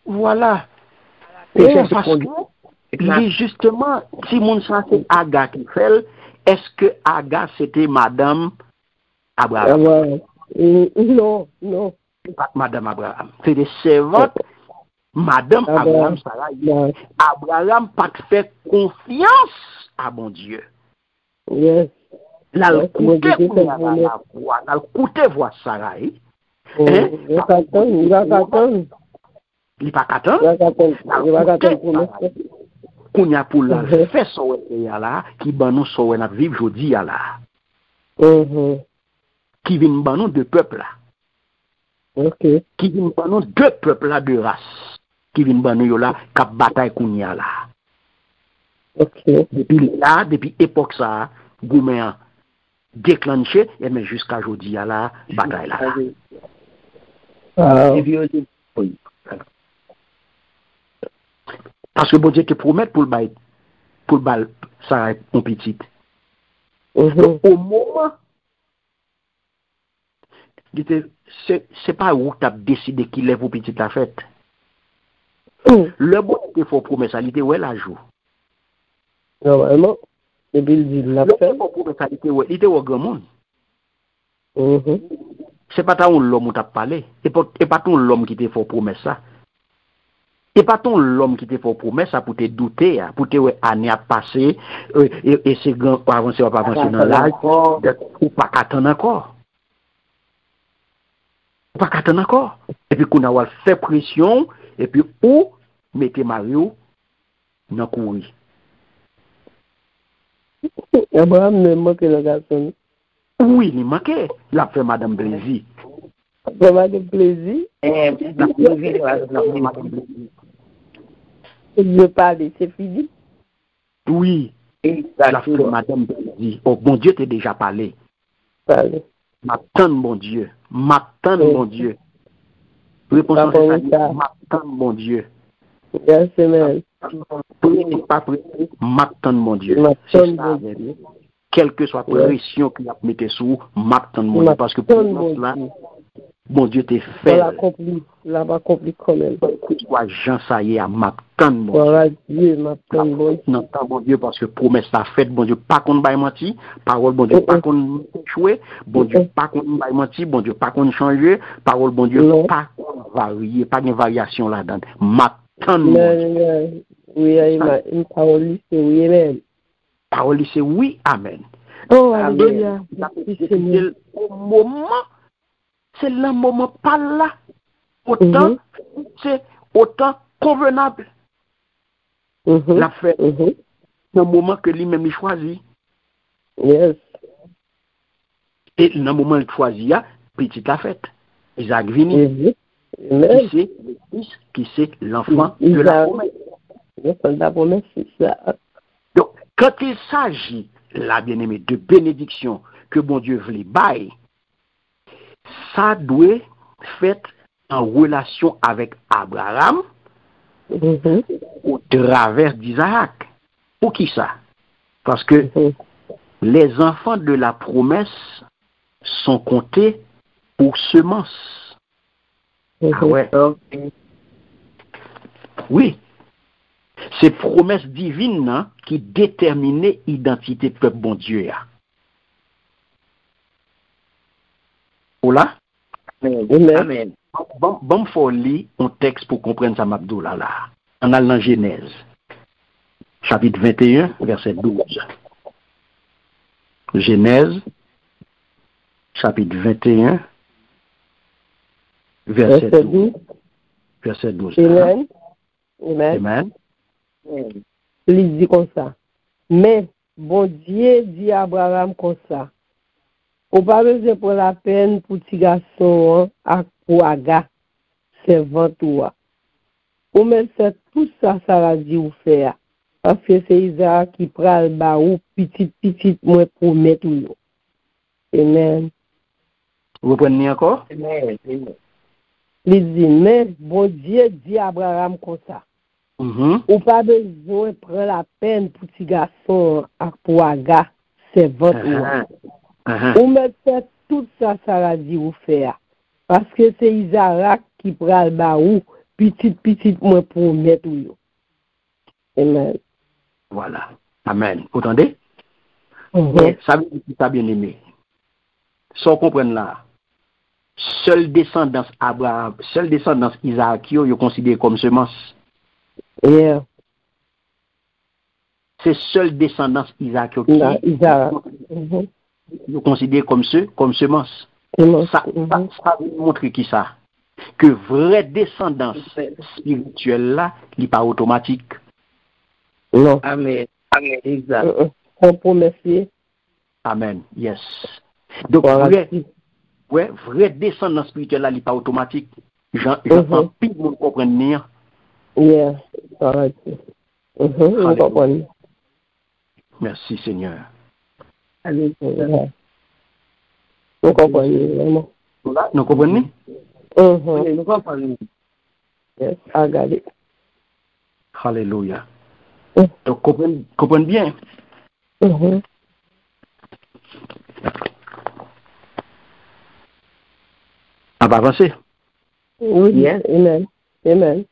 Voilà. Parce que justement, si mon sang c'est Aga qui fait, est-ce que Aga c'était Madame Abraham? Non. Madame Abraham. C'est des servantes. Madame Abraham, Sarah. Abraham pas fait confiance à bon Dieu. Yes. Là, le côté voir Sarah. Il va attendre. Qu'on y a pour la faire son là, qui ban nous son à vivre aujourd'hui là. Qui vient ban nous de peuple là. Qui vient ban nous deux peuples là de race. Qui vient ban nous là, cap bataille qu'on y a là. Depuis époque ça, Gouméan déclenché, et mais jusqu'à aujourd'hui à la bataille là. Parce que bon Dieu te promet pour le bal ça un petit. Donc, au moment, c'est pas où tu as décidé qu'il lève au petit la fête. Le bon Dieu faut promesse, il était où la joue. Normalement, depuis le dit la fête. Il était au grand monde. C'est pas ton l'homme qui t'a parlé. Et pas ton l'homme qui t'a fait promesse ça. Et pas ton l'homme qui t'a fait promesse ça pour te douter, pour te année à passer, et c'est grand pour avancer ou pas avancer dans l'âge, ou pas qu'attendre encore. Pas qu'attendre encore. Et puis qu'on a fait pression, et puis ou mettez Mario dans courir. Abraham ne manque le garçon. Oui, il manquait. La fait Madame Plaisir. Madame Plaisir. Je parle, c'est fini. Oui. La fait Madame Plaisir. Oh, bon Dieu, t'es déjà parlé. M'attends, bon Dieu. M'attends, bon Dieu. Réponse à ça. M'attends, bon Dieu. Yes, amen. Pas prêt. M'attends, mon Dieu. Quelle que soit la pression qu'il a mis sous, m'attends, mon Dieu. Parce que pour cela, bon Dieu t'es fait. La va accompli quand même. Soit Jean Saillé à m'attends, mon Dieu. M'attends, mon Dieu, parce que promesse la faite, bon Dieu, pas qu'on va mentir. Parole, bon Dieu, pas qu'on échouer. Bon Dieu, pas qu'on va mentir. Bon Dieu, pas qu'on changer. Parole, bon Dieu, pas qu'on varier. Pas de variation là-dedans. Oui, une parole, c'est oui, amen. Parole, c'est oui, amen. Oh, alléluia. C'est le moment pas là. Autant, c'est autant convenable. La fête. Dans le moment que lui-même il choisit. Yes. Et dans le moment qu'il choisit, petite la fête. Isaac vini. Qui c'est l'enfant de la promesse. L'enfant de la promesse, c'est ça. Quand il s'agit, là, bien-aimé, de bénédiction que bon Dieu voulait bailler, ça doit fait en relation avec Abraham au travers d'Isaac. Pour qui ça? Parce que les enfants de la promesse sont comptés pour semences. Ah ouais. Oui. C'est promesse divine hein, qui déterminait l'identité du peuple bon Dieu. Oula? Amen. Bon, faut lire un texte pour comprendre ça, Mabdoula, là. En allant Genèse, chapitre 21, verset 12. Genèse, chapitre 21, verset 12. Verset 12. Amen. Amen. Il dit comme ça. Mais, bon Dieu dit à Abraham comme ça. Ou pas besoin pour la peine pour petit garçon pour Aga, servant toi. Ou même c'est tout ça, ça va dire ou faire. Parce que c'est Isaac qui prend le bas ou petit, moi pour mettre ou. Amen. Vous prenez encore? Amen. Il dit, mais bon Dieu dit à Abraham comme ça. Ou pas besoin de prendre la peine pour petit garçon pour Aga, servant toi. Ou même fait tout ça, ça va dire ou faire. Parce que c'est Isaac qui prend le bas ou petit, moi pour mettre ou. Amen. Voilà. Amen. Vous entendez? Ça veut dire que tu as bien aimé. Sans comprendre là, seule descendance Abraham, seule descendance Isaac, yo considéré comme semence. Yeah. C'est seule descendance Isaac qui yo considéré comme semence. Ça veut montrer qui ça? Que vraie descendance spirituelle là, n'est pas automatique. Non. Amen. Exact. Compromettre. Amen. Yes. Donc, vraie descendance spirituelle là, n'est pas automatique. J'entends plus de monde comprendre. Yeah. Alright. Merci Seigneur. Allez. Nous comprenons vraiment. Nous comprenons? Nous comprenons. Yes, regardez. Alléluia. Donc, comprenez bien. On va avancer. Oui, yes. Amen.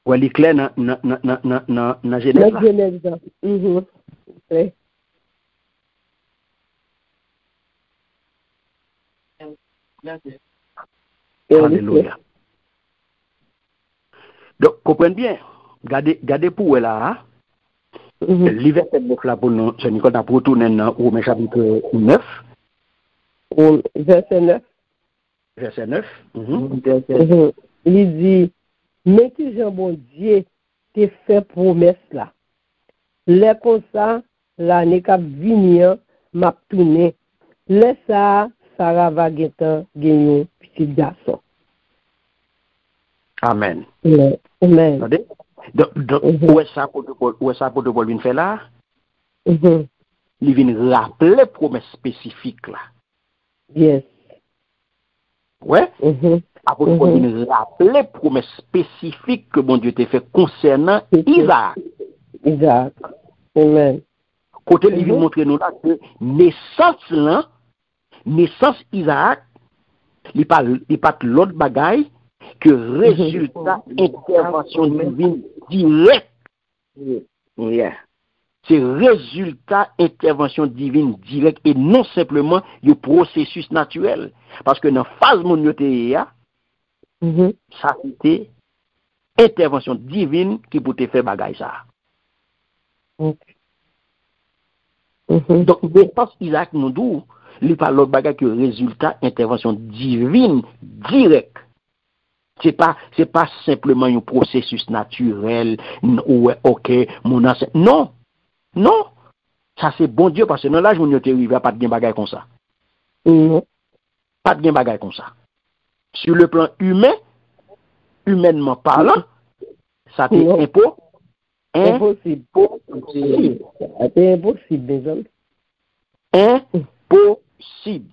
Ou elle est claire dans Genèse. Oui. Alléluia. Donc, comprenez bien. Gardez pour là. L'hiver là pour nous, c'est Nicolas pour retourner dans Romains chapitre 9. Verset 9. Verset 9. Il dit, mais que Jean bon Dieu te fait promesse là. Les comme ça, l'année qui vient, m'a tourné. Laisse ça, Sarah va gagner petit garçon. Amen. Amen. Donc, où est-ce que Paul vient faire là? Il vient rappeler promesse spécifique là. Yes. Ouais. Apôtre Paul vient rappeler promesse spécifique que bon Dieu t'a fait concernant Isaac. Amen. Côté il vient montrer nous là que naissance Isaac, il pas l'autre bagaille que résultat intervention divine directe. Yeah. C'est résultat intervention divine directe et non simplement le processus naturel. Parce que dans la phase monothéie, ça c'était intervention divine qui peut te faire bagaille ça. Donc, naissance Isaac nous dit, il pas l'autre bagaille que résultat intervention divine directe. C'est pas simplement un processus naturel ou OK mon ancêtre. Non. Ça c'est bon Dieu parce que dans l'âge où nous arrivé pas de gain bagaille comme ça. Pas de gain bagaille comme ça. Sur le plan humain, humainement parlant, ça t'est impossible. C'est impossible, mes hommes. Impossible.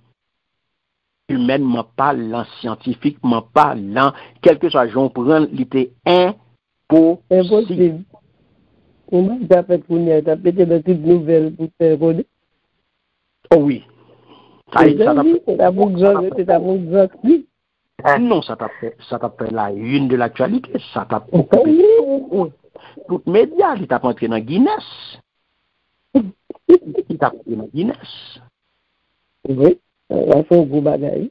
Humainement parlant, scientifiquement parlant, quel que soit j'en prends, il était impossible. Comment tu as fait pour nous? Tu as pété de toutes nouvelles pour te reconnaître? Oh oui. C'est ta bonne non, ça t'a fait la une de l'actualité. Ça t'a occupé tout média. Il t'a entré dans Guinness. Il t'a entré dans Guinness. Oui, ça fait un gros bagage.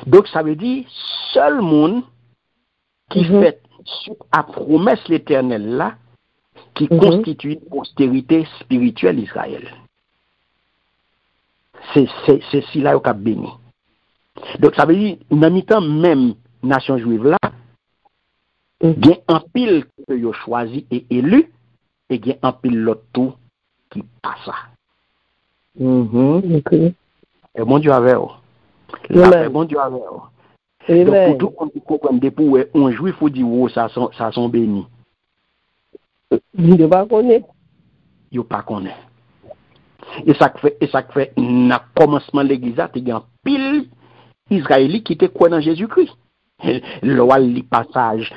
Donc, ça veut dire, seul monde qui fait à promesse l'éternel là, qui constitue une postérité spirituelle d'Israël. C'est si là au béni. Donc, ça veut dire, dans le temps même, nation juive là, il y a un pile que vous choisi et élu, et il y a un pile l'autre tout qui passe ça. Et bon Dieu avec vous. Bon Dieu avec vous. Donc, pour tout le monde qui comprend pour un juif, il faut dire, oh, ça sont bénis. Il ne pas connaître. Il ne pas connaître. Et ça fait, dans le commencement de l'église, il y a un pile Israélite qui était quoi dans Jésus-Christ. Le passage,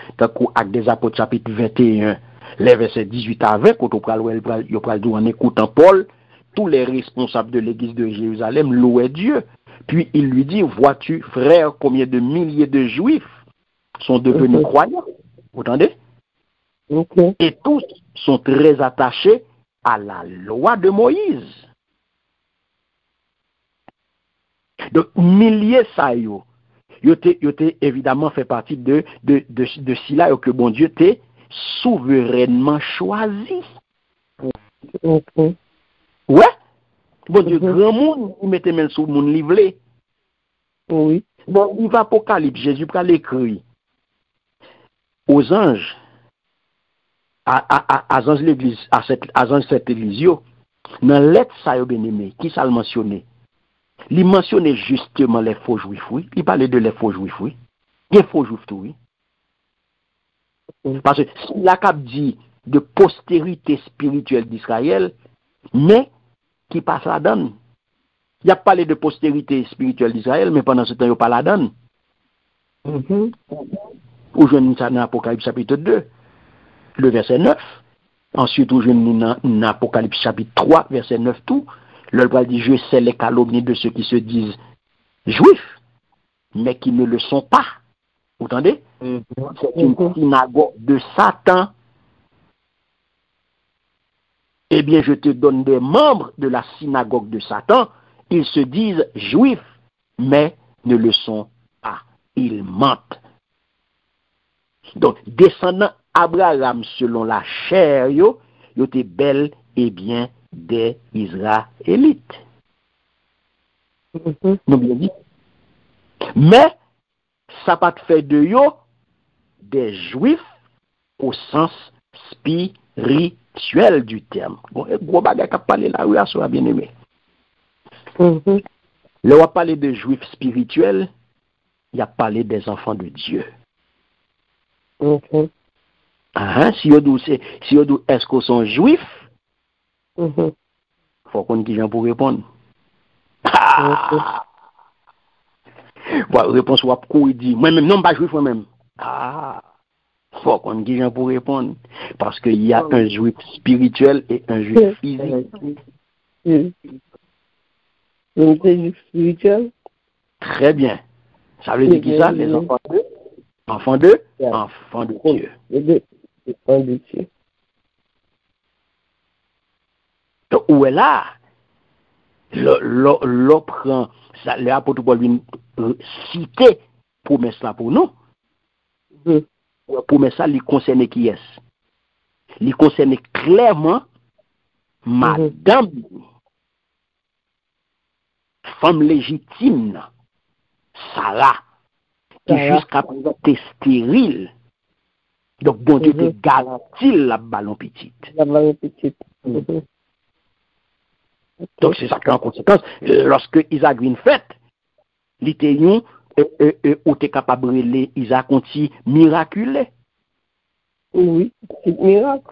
avec des apôtres chapitre 21, les versets 18 à 20, quand on parle en écoutant Paul, tous les responsables de l'église de Jérusalem louaient Dieu. Puis il lui dit, vois-tu, frère, combien de milliers de juifs sont devenus croyants? Vous entendez? Et tous sont très attachés à la loi de Moïse. Donc, milliers ça yo évidemment fait partie de cela que bon Dieu t'est souverainement choisi. Ouais? Bon Dieu, grand monde, il mettait même sous mon livre. Oui. Bon, il va Apocalypse, Jésus prend l'écrit aux anges, à ange l'église, à ange cette église, dans lettre ça yo bien aimé, qui ça le mentionné? Il mentionnait justement les faux juifs, oui. Il parlait de les faux juifs, oui. Les faux juifs, tout, oui. Parce que la cap dit de postérité spirituelle d'Israël, mais qui passe la donne. Il a parlé de postérité spirituelle d'Israël, mais pendant ce temps, il n'a pas la donne. Ou je ne sais dans Apocalypse chapitre 2, le verset 9. Ensuite, où je ne dans Apocalypse chapitre 3, verset 9 tout. Le Bible dit, je sais les calomnies de ceux qui se disent juifs, mais qui ne le sont pas. Vous entendez? C'est une synagogue de Satan. Eh bien, je te donne des membres de la synagogue de Satan. Ils se disent juifs, mais ne le sont pas. Ils mentent. Donc, descendant Abraham selon la chair, yo étaient bel et bien des Israélites. Nous bien dit. Mais, ça pas fait de yo des juifs au sens spirituel du terme. Bon, gros bagay qui a parlé là, oui, ça bien aimé. Là, on a parlé de juifs spirituels, il a parlé des enfants de Dieu. Si on dit est-ce qu'ils sont juifs, faut qu'on dise pour répondre. Réponse ou pour dit moi-même non pas juif moi-même. Faut qu'on dise pour répondre parce qu'il y a un juif spirituel et un juif physique. Donc c'est juif spirituel. Très bien. Ça veut dire qui ça? Les enfants de Dieu. Enfants de Dieu. Donc, où est là? L'on prend, l'apôtre Paul lui citer promesse là pour nous. Promesse là, il concerne qui est? Il concerne clairement madame, femme légitime, Sarah, qui jusqu'à présent est stérile. Donc, bon Dieu te garantit la ballon petite. Donc, c'est ça qui en conséquence. Lorsque Isaac vient fait, il était ou t'es capable de les Isaac conti miraculeux. Oui, c'est miracle.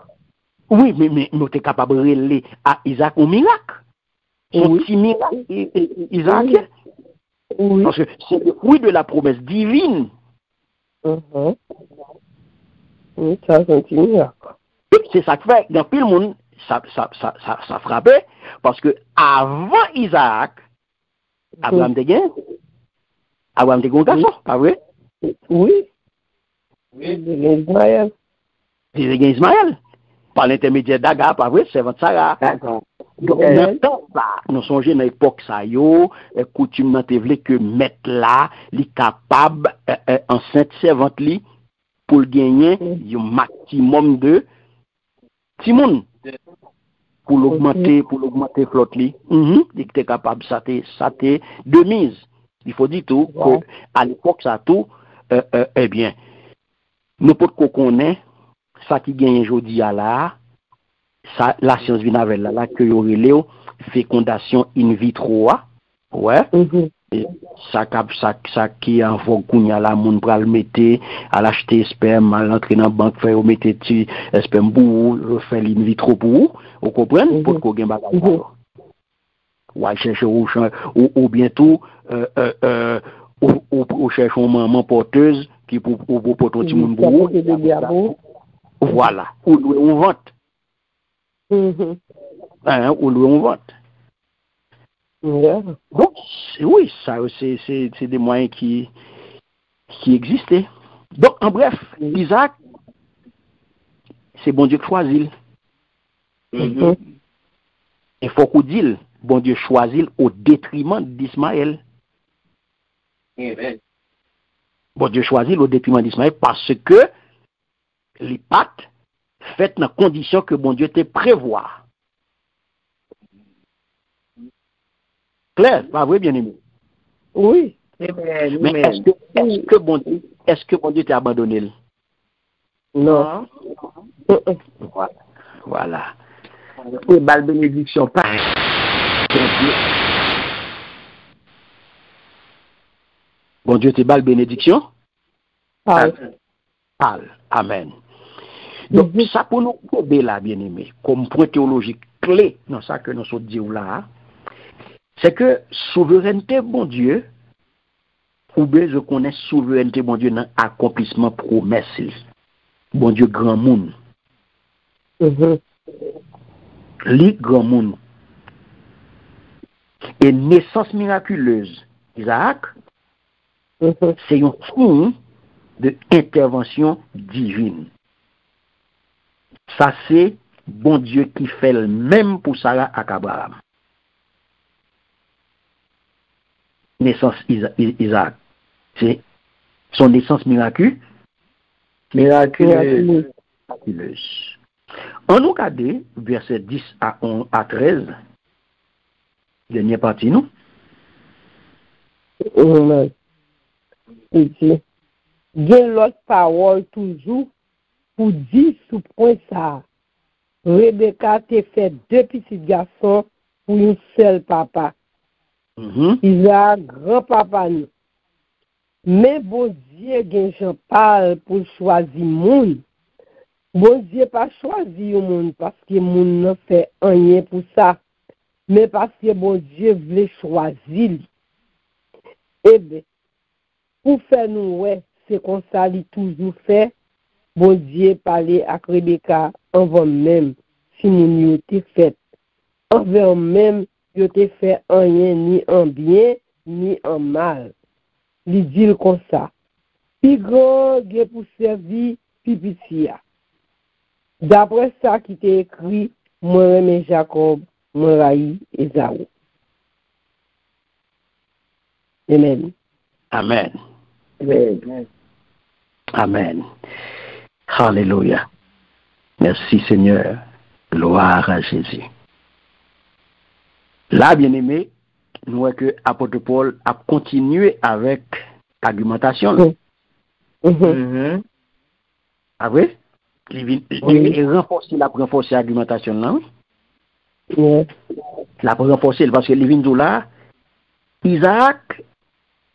Oui, mais t'es capable de les à Isaac un miracle. Son petit miracle, Isaac. Oui. Parce que c'est le fruit de la promesse divine. Oui, ça c'est un petit miracle. C'est ça qui fait, dans tout le monde, ça frappait, parce que avant Isaac, Abraham te gagne. Abraham te gagne un garçon, pas vrai? Oui. Il gagne Ismaël. Il gagne Ismaël. Par l'intermédiaire d'Agar, pas vrai? Servante Sarah. D'accord. Donc, dans temps ça, nous songeons dans l'époque ça, coutume dans te vle que mettre là, li capable, enceinte servante li, pour gagner un maximum de timoun. Pour l'augmenter flotte li. Il était capable, ça t'est de mise. Il faut dire tout, que à l'époque ça tout, eh bien, nous pouvons qu'on connaît, ça qui gagne aujourd'hui à là, ça, la science vient avec là, que y aurait fécondation in vitro, ouais. Et ça qui est en vogue, qu'on a la moun pral mette, à l'acheter sperme, à l'entrer dans la banque, faire ou mettre petit sperme pour faire l'in vitro pour vous comprenez? Pour qu'on gagne bagage. Ouais, chercher ou bientôt, ou chercher une maman porteuse qui pour porter un petit moun pour vous. Voilà. Ou on vente. Ou on vente. Donc, oui, ça, c'est des moyens qui existaient. Donc, en bref, Isaac, c'est bon Dieu qui choisit. Il faut qu'on dise, bon Dieu choisit au détriment d'Ismaël. Bon Dieu choisit au détriment d'Ismaël parce que les pactes faites dans condition que bon Dieu te prévoit. Claire, pas vrai, bien aimé? Oui. Mais est-ce que bon Dieu t'a abandonné? Non. Voilà. Oui, belle bénédiction. Bon Dieu te balle bénédiction? Parle. Amen. Donc, ça pour nous coller là, bien aimé, comme point théologique clé dans ça que nous sommes dit là, c'est que souveraineté, bon Dieu, ou bien je connais souveraineté, bon Dieu, dans l'accomplissement promesse. Bon Dieu, grand monde. Li grand monde. Et naissance miraculeuse, Isaac, c'est un signe de intervention divine. Ça, c'est bon Dieu qui fait le même pour Sarah à Abraham. Naissance Isaac. C'est son naissance miraculeuse. En nous regarde, verset 10 à 13, dernière partie, nous. Il dit, il y a l'autre parole toujours pour dire sous point ça. Rebecca t'a fait 2 petits garçons pour un seul papa. Isaac, grand-papa nous. Mais bon Dieu, j'en parle pour choisir monde. Bon Dieu pas choisi le monde parce que le monde n'a fait rien pour ça. Mais parce que bon Dieu voulait choisir. Eh bien, pour faire nous, ouais, c'est comme ça, il toujours fait. Bon Dieu parlait à Rebecca avant même, si nous était fait. Avant même, il était fait rien, ni en bien, ni en mal. Il dit comme ça. Puis grand, il pour servir, puis petit. D'après ça qui était écrit, moi aimé Jacob, moi haï Esaü. Amen. Amen. Amen. Amen. Alléluia. Merci Seigneur. Gloire à Jésus. Là, bien aimé, nous voyons que l'apôtre Paul a continué avec l'argumentation. Ah oui? Il a renforcé l'argumentation là. Il a renforcé parce que les là, Isaac,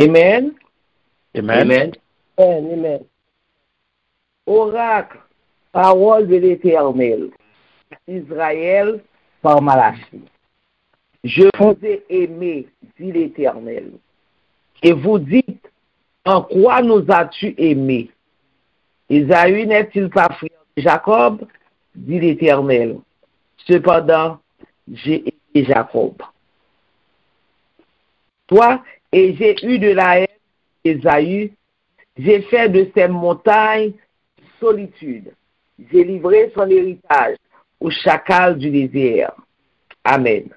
Amen. Amen. Amen. Oracle, parole de l'Éternel. Israël par Malachie. Je vous ai aimé, dit l'Éternel. Et vous dites, en quoi nous as-tu aimé? Ésaü n'est-il pas frère de Jacob? Dit l'Éternel. Cependant, j'ai aimé Jacob. Toi, et j'ai eu de la haine d'Ésaü, j'ai fait de ces montagnes solitude. J'ai livré son héritage au chacal du désert. Amen.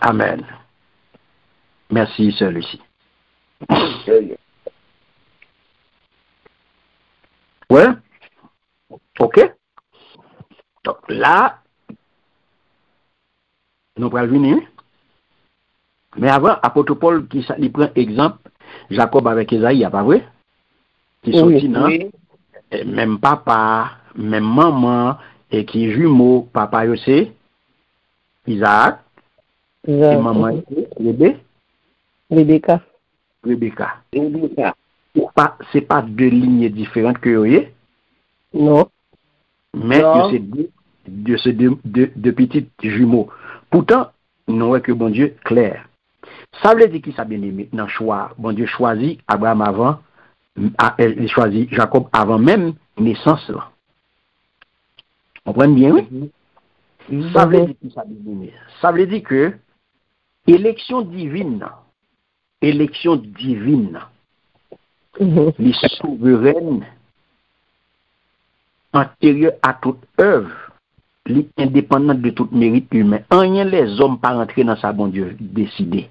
Amen. Merci, Sœur Lucie. Ouais. OK. Donc là, nous allons venir. Mais avant, apôtre Paul il prend exemple, Jacob avec Esaïe, pas vrai? Qui sortit, non? Même papa, même maman, et qui jumeau, papa, c'est Isaac, et maman, Rebecca. C'est pas deux lignes différentes que vous voyez? Non. Mais c'est deux petits jumeaux. Pourtant, nous voyons que bon Dieu clair. Ça veut dire qu'il s'est bien aimé dans le choix. Bon Dieu choisit Abraham avant, il choisit Jacob avant même naissance là. On comprend bien, oui? Ça veut dire qu'il s'est bien aimé. Ça veut dire que élection divine, les souveraines, antérieures à toute œuvre, les indépendantes de tout mérite humain. Rien les hommes pas rentrer dans sa bon Dieu décidé.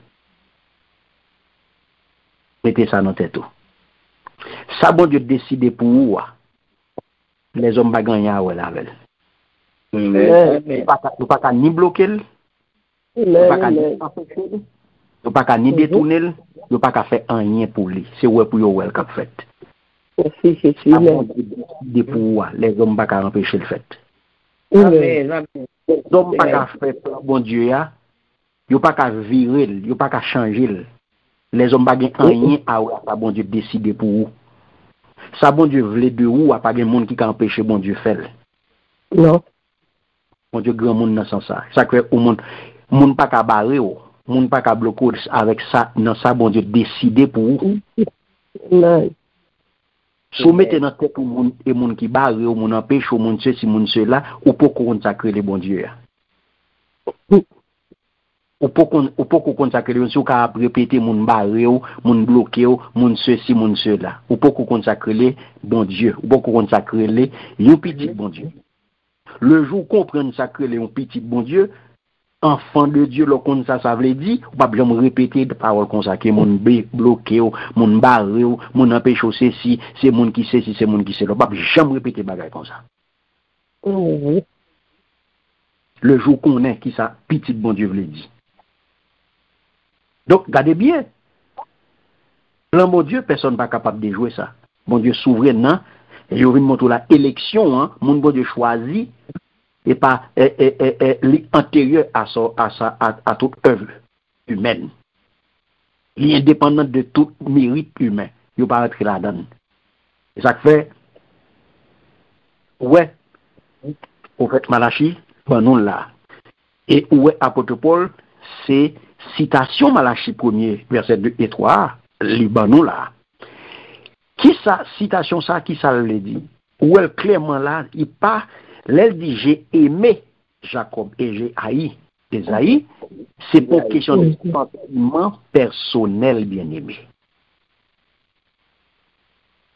Mettez ça dans tête. Ça bon Dieu décidé pour vous. Les hommes pas gagner à la veille. Nous pas ni bloquer, nous pas ni empêcher, nous pas ni détourner, nous pas faire rien pour lui. C'est ouais pour yo well qu'a fait. Ça bon Dieu décidé pour vous. Les hommes pas empêcher le fait. Amen. Les hommes pas faire bon Dieu ya. Yo pas qu'à virer, yo pas qu'à changer. Les hommes pas gen rien à ça bon Dieu décider pour vous. Ça bon Dieu voulait de vous, a pas gen monde qui ka empêcher bon Dieu faire. Non. Bon Dieu grand monde dans sens ça. Ça que au monde pas qu'à barrer ou, monde pas qu'à bloquer avec ça dans ça bon Dieu décider pour vous. Non. Soumettez dans tête au monde et monde qui barre ou monde empêche ou monde ceci monde cela ou pour consacrer les bon Dieu. Ou pour consacrer les gens qui répéter mon barré ou mon bloqué ou mon ceci mon cela. Ou pour consacrer les bon Dieu. Ou pour consacrer les un petit bon Dieu. Le jour qu'on prend sacrer les un petit bon Dieu, enfant de Dieu, le comme ça veut dire, ou pas jamais répéter de paroles consacrées, mon bloqué ou mon barré ou mon empêche ceci, c'est mon qui ceci, c'est mon qui c'est là. Pas jamais répéter bagaille comme ça. Le jour qu'on est, qui ça, petit bon Dieu veut dire. Donc, regardez bien. Là, mon Dieu, personne n'est pas capable de jouer ça. Mon Dieu souverain, non? Et je vais montrer la élection, hein? Mon bon Dieu choisi, et pas l'intérieur à toute œuvre humaine. Il est indépendant de tout mérite humain. Il ne pas rentrer là-dedans. Et ça fait, ouais, prophète Malachie, ben non là. Et ouais, apôtre Paul, c'est citation Malachie 1er, verset 2 et 3, Libanon là. Qui ça, citation ça, qui ça le dit? Ou elle clairement là, il pas, elle dit j'ai aimé Jacob et j'ai haï Esaïe, c'est pour question de sentiment personnel bien aimé.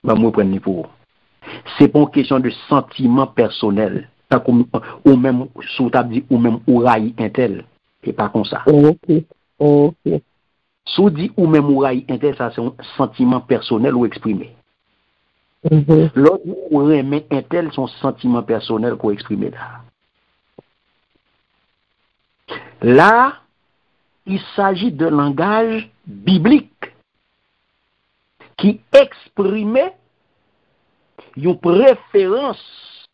Ben, moi, prenez pour. C'est pour question de sentiment personnel. Ou même, sous table dit, ou même, ou raï un tel. Et pas comme ça. Ok. Sous dit ou même ou raï un tel, ça c'est un sentiment personnel ou exprimé. L'autre ou remet un tel, son sentiment personnel qu'on exprime là. Là, il s'agit de langage biblique qui exprimait une préférence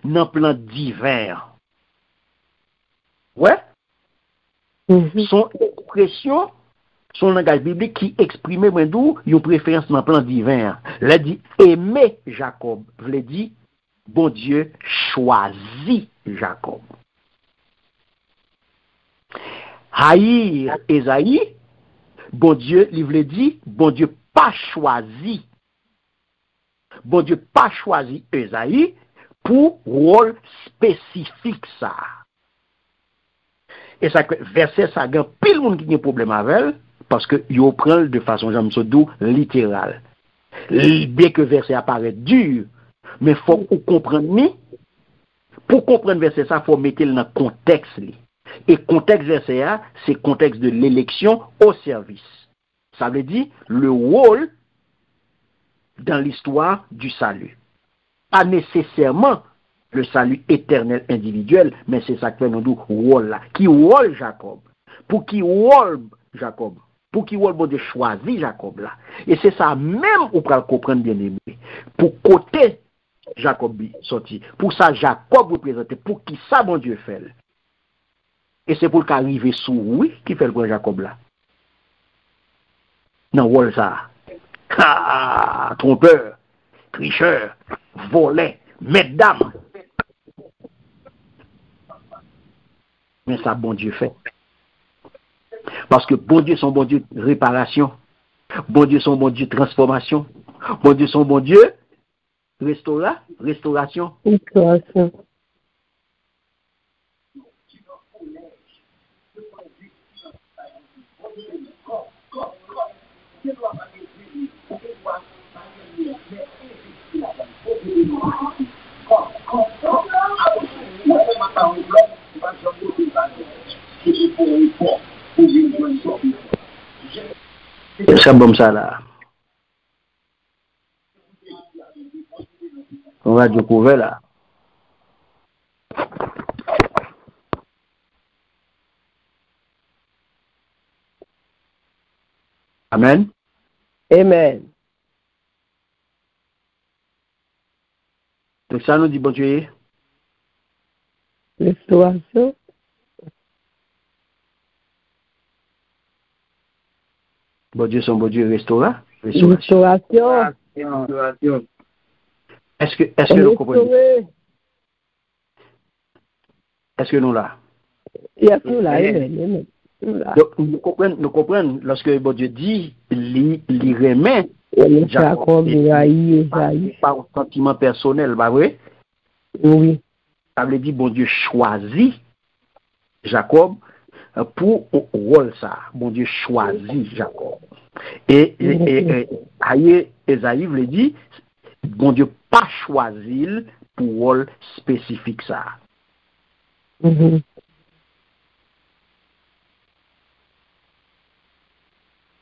dans le plan divin. Ouais? Son expression son langage biblique qui exprime une préférence dans le plan divin. Il dit aimer Jacob, il dit bon Dieu choisit Jacob. Haïr Esaïe, bon Dieu, il veut dire bon Dieu pas choisi. Bon Dieu pas choisi Esaïe pour rôle spécifique ça. Et ça verset ça gagne pile monde qui a un problème avec elle parce que yo prend de façon j'aime ça doux littérale. Bien que verset apparaît dur, mais faut qu'on comprenne pour comprendre verset ça faut mettre dans contexte. Et contexte verset c'est contexte de l'élection au service. Ça veut dire le rôle dans l'histoire du salut. Pas nécessairement le salut éternel individuel, mais c'est ça que nous dit rôle là. Qui rôle Jacob? Pour qui rôle Jacob? Pour qui rôle bon Dieu choisit Jacob là? Et c'est ça même on peut comprendre bien aimé. Pour côté Jacob sorti, pour ça Jacob représente, pour qui ça bon Dieu fait. Et c'est pour qu'arriver sous oui qui fait le grand Jacob là. Non, rôle ça. Ah, trompeur, tricheur, volet, mesdames. Mais ça, bon Dieu fait. Parce que bon Dieu, son bon Dieu réparation. Bon Dieu, son bon Dieu transformation. Bon Dieu, son bon Dieu restauration. Restauration. C'est bon ça là. On va découvrir là. Amen. Amen. Donc ça nous dit bon Dieu. Restauration. Bon Dieu, son bon Dieu restaura. Restauration. Est-ce que nous comprenons? Est-ce que nous là? Yes, nous là. Amen. Donc, nous comprenons lorsque bon Dieu dit, il remet Jacob, par sentiment personnel, pas vrai? Oui. Ça veut dire bon Dieu choisit Jacob pour rôle ça. Bon Dieu choisit Jacob. Et Esaïe veut dire bon Dieu pas choisi pour rôle spécifique ça. Mm-hmm.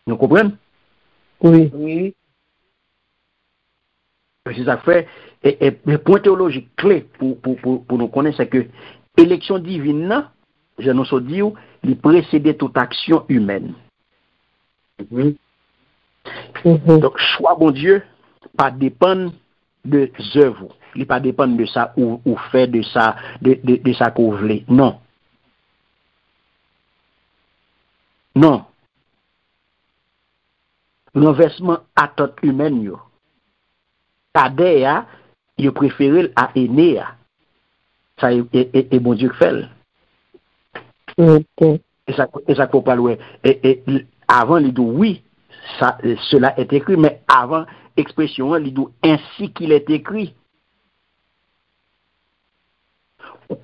Nous comprenons? Oui. C'est ça fait. Et le point théologique clé pour nous connaître, c'est que l'élection divine, je nous ai dit, il précédait toute action humaine. Mm-hmm. Donc, choix bon Dieu, pas dépend de œuvres. Il pas dépend de ça ou fait de ça, de ça qu'on voulait. Non. Non. Renversement à toute humaine, yo. Cadet, il préféré à aîné. Ça est bon Dieu qui fait. Okay. Et ça faut pas loin. Et avant, il dit oui, cela est écrit, mais avant expression, il dit ainsi qu'il est écrit.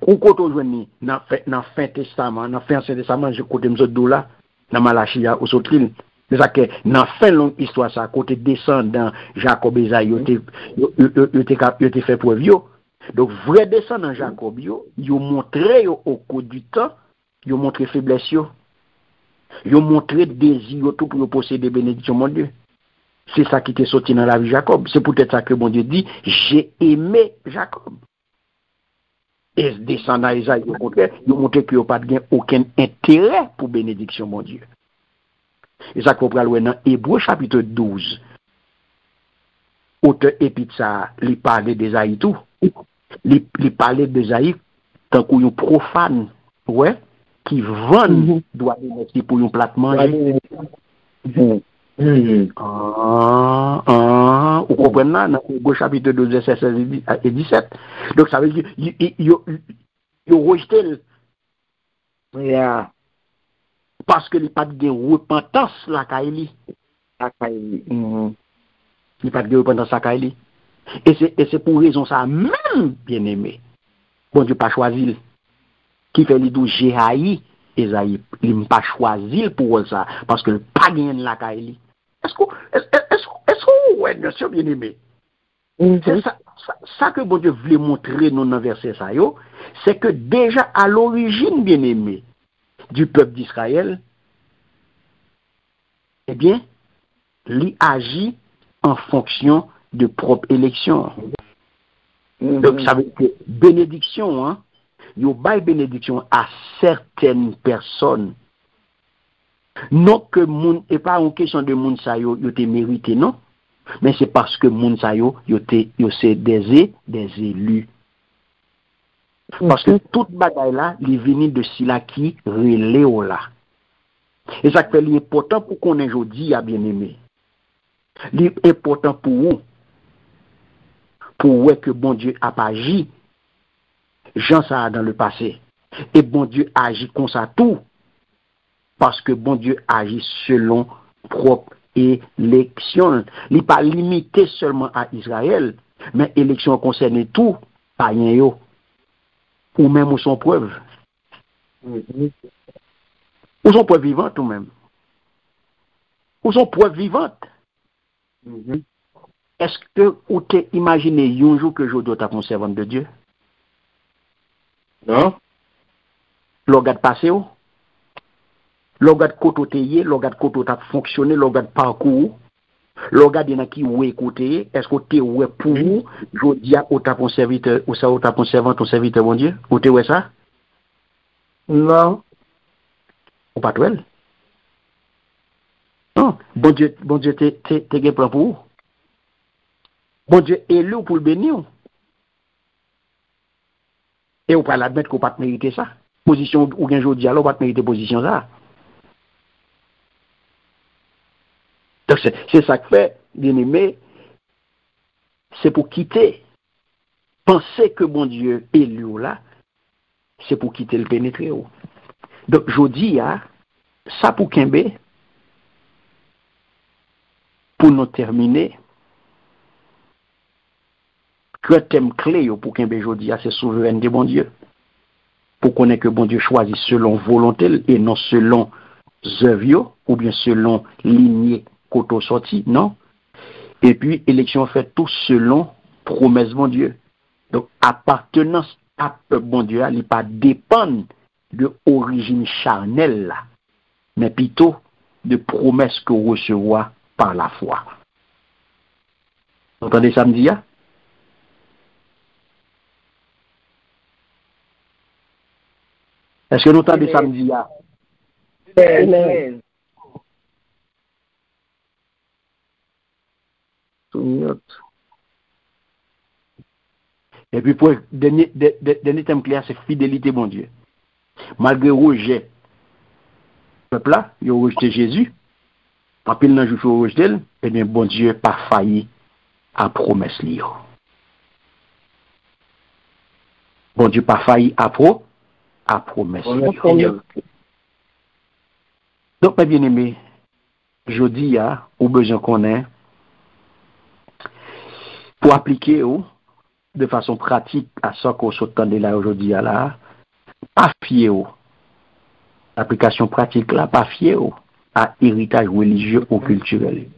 Ou quand on joue dans fin testament, dans fin ancien testament, je côté m'autres là, dans Malachie ou Sotril. C'est ça que dans fin longue histoire ça côté descendant Jacob et Esaïe, il était fait preuve yo. Donc vrai descendant Jacob yo montré au cours du temps, yo montré faiblesse yo. Yo montré désir tout pour posséder bénédiction mon Dieu. C'est ça qui était sorti dans la vie de Jacob. C'est peut-être ça que mon Dieu dit, j'ai aimé Jacob. Et descendant Esaïe au contraire, yo montré que yo pas de aucun intérêt pour bénédiction mon Dieu. Et ça qu'on prend dans Hébreux chapitre 12. Auteur épître ça, il parlait d'Esaïe tout. Il parlait d'Esaïe tant qu'on profane, ouais, qui vend doit donner pour un plat manger. Vous comprenez là, dans le chapitre 12, verset 16 et 17. Donc ça veut dire qu'ils ont rejeté Yeah. parce que il n'y a pas de repentance la Kaili. Akaili. Il n'y a pas de repentance la Kaili. Et c'est pour raison ça même, bien aimé. Bon Dieu pas choisi. Qui fait les douze j'ai haï Esaïe. Il n'a pas choisi pour ça. Parce que le pas gagné la Kaili. Est-ce que ouais, bien sûr, bien aimé. C'est ça que bon Dieu voulait montrer dans le verset ça, c'est que déjà à l'origine, bien aimé, du peuple d'Israël, eh bien, il agit en fonction de propre élection. Donc ça veut dire que bénédiction, hein, il y a bénédiction à certaines personnes. Non que moun, et pas une question de moun sa yo te mérité, non. Mais c'est parce que moun sa yo c'est des élus. Parce que toute bataille là, il vient de sila qui relève là. Et ça fait l'important pour qu'on ait aujourd'hui à bien aimé. L'important pour vous, pour voir que bon Dieu a pas agi, Jean ça dans le passé. Et bon Dieu agit comme ça tout. Parce que bon Dieu agit selon propre élection. Il n'est pas limité seulement à Israël, mais élection concerne tout, païen yo. Ou même où sont preuves. Ou sont preuves vivantes ou même. Ou sont preuves vivantes. Est-ce que vous t'es imaginé un jour que je dois être un servant de Dieu? Non? L'organe passé ou? L'organe côté tayé, l'organe côté t'a fonctionné, l'organe parcours, l'organe de qui ou écouté, est-ce que tu es pour vous, je dis à ton serviteur, ou ça, ou ton servant, ton serviteur, mon Dieu, ou tu es ça? Non. Ou pas toi? Non, bon Dieu, t'es bien plan pour vous. Bon Dieu, élu pour le bénir. Et ou pas l'admettre qu'on pas mériter ça. Position, ou bien je dis alors, on pas mériter position ça. Donc c'est ça que fait, bien aimé, c'est pour quitter. Penser que bon Dieu est élu là, c'est pour quitter le pénétrer. Donc je dis, ça pour Kembe, pour nous terminer, que thème clé pour Kembe je dis, c'est souveraineté bon Dieu. Pour connaître que bon Dieu choisit selon volonté et non selon œuvre ou bien selon lignée côté sorti, non. Et puis, élection fait tout selon promesse bon Dieu. Donc, appartenance à bon Dieu, elle n'est pas dépendre de origine charnelle, là, mais plutôt de promesse que recevoir par la foi. Vous entendez ça me dire? Est-ce que nous entendez ça me dire? Amen. Et puis, pour dernier thème clair, c'est fidélité, bon Dieu. Malgré rejet, le peuple là, il a rejeté Jésus. En pile dans le jour rejeté, et bien, bon Dieu pas failli à promesse liée. Bon Dieu pas failli à promesse liée. Donc, mes bien-aimés, je dis, au besoin qu'on ait, pour appliquer de façon pratique à ce qu'on s'entend là aujourd'hui, là, pas fier l'application pratique là, pas fier à héritage religieux ou culturel.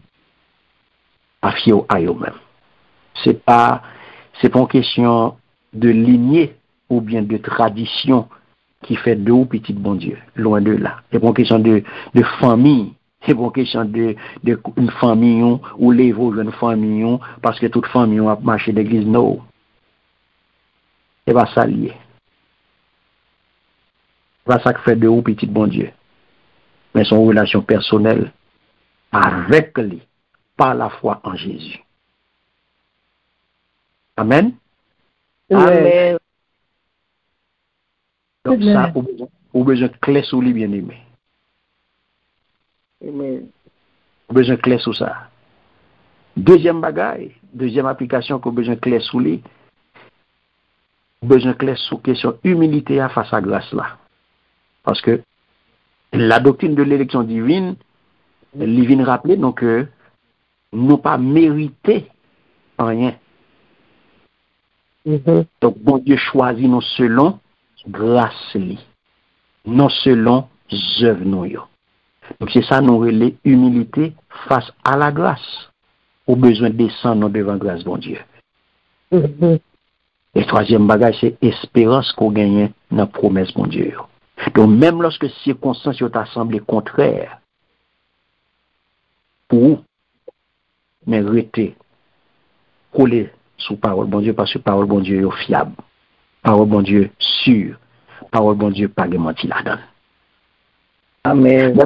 Pas fier à eux-mêmes. C'est pas une question de lignée ou bien de tradition qui fait de ou petit bon Dieu, loin de là. C'est pas une question de famille. C'est pas une question de une famille ou les une famille parce que toute famille a marché d'église. Non. C'est pas ça lié. C'est pas ça qui fait de ou petit bon Dieu. Mais son relation personnelle avec lui, par la foi en Jésus. Amen. Amen. Donc ça, au besoin clé sur lui, bien aimé. Amen. besoin clair sur ça. Deuxième bagaille, deuxième application que besoin clair sous lui, besoin clair sur question humilité à face à grâce là. Parce que la doctrine de l'élection divine, elle vient rappeler donc que nous pas mérité rien. Donc bon Dieu choisit nous selon grâce li, non selon œuvre nous yo. Donc c'est ça nous relais humilité face à la grâce. Au besoin de descendre devant grâce bon Dieu. Et troisième bagage c'est espérance qu'on gagne dans la promesse bon Dieu. Donc même lorsque circonstances ont semblé contraires pour mais rester collé sous parole bon Dieu parce que parole bon Dieu est fiable. Parole bon Dieu sûr. Parole bon Dieu pas de menti là-dedans. Amen.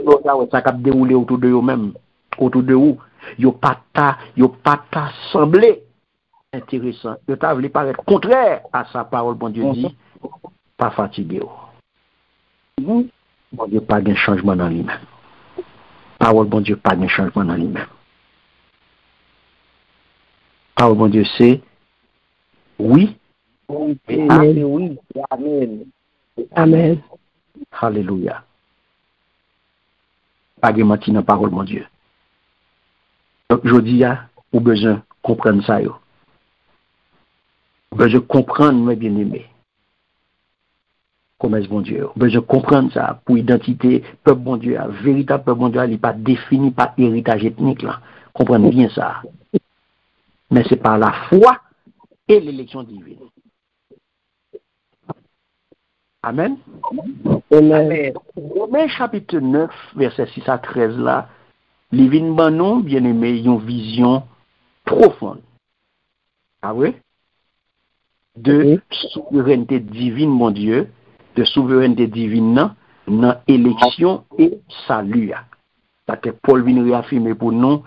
Ça cap dérouler autour de eux-mêmes, autour de vous. Yo pas ta semblé intéressant. Yo ta voulu paraître contraire à sa parole bon Dieu dit, pas fatigué. Bon Dieu pas de changement dans lui-même. Parole bon Dieu pas de changement dans lui-même. Parole bon Dieu c'est oui. Amen. Oui. Amen. Amen. Alléluia. Pas de menti dans parole mon Dieu. Donc je dis ou besoin comprendre ça yo. Besoin comprendre mes bien-aimés. Comment est bon Dieu? Besoin comprendre ça pour identité peuple bon Dieu, véritable peuple bon Dieu, il n'est pas défini par héritage ethnique là. Comprenez bien ça. Mais c'est par la foi et l'élection divine. Amen. Amen. Romains chapitre 9, verset 6 à 13 là, les vignes bien aimés, ont une vision profonde. Ah oui? De souveraineté divine, mon Dieu, de souveraineté divine dans élection et salut. Ça que Paul vient réaffirmer pour nous,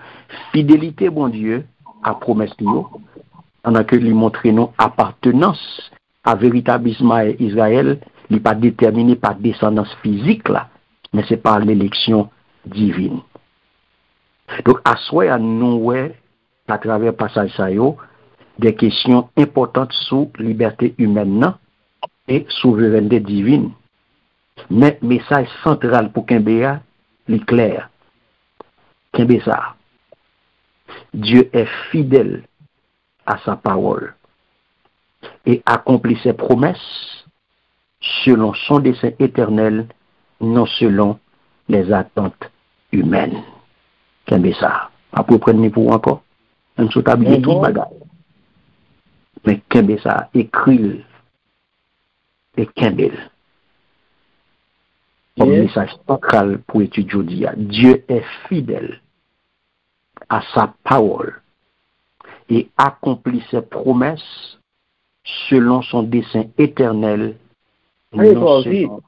fidélité, mon Dieu, à promesse nous, en que lui montrer nous appartenance à véritable Israël, il n'est pas déterminé par descendance physique là, mais c'est par l'élection divine. Donc, à soi, nous, ouais, à travers le passage ça, des questions importantes sur liberté humaine et souveraineté divine. Mais message central pour Kimbéa, il est clair. Kimbé ça. Dieu est fidèle à sa parole et accomplit ses promesses selon son dessein éternel, non selon les attentes humaines. Kimbé ça. Après, prenez pour encore. On se tablier tout bagage. Mais Kimbé ça, écrit et Kimbé. Comme message central pour étudier aujourd'hui. Dieu est fidèle à sa parole et accomplit ses promesses selon son dessein éternel, non selon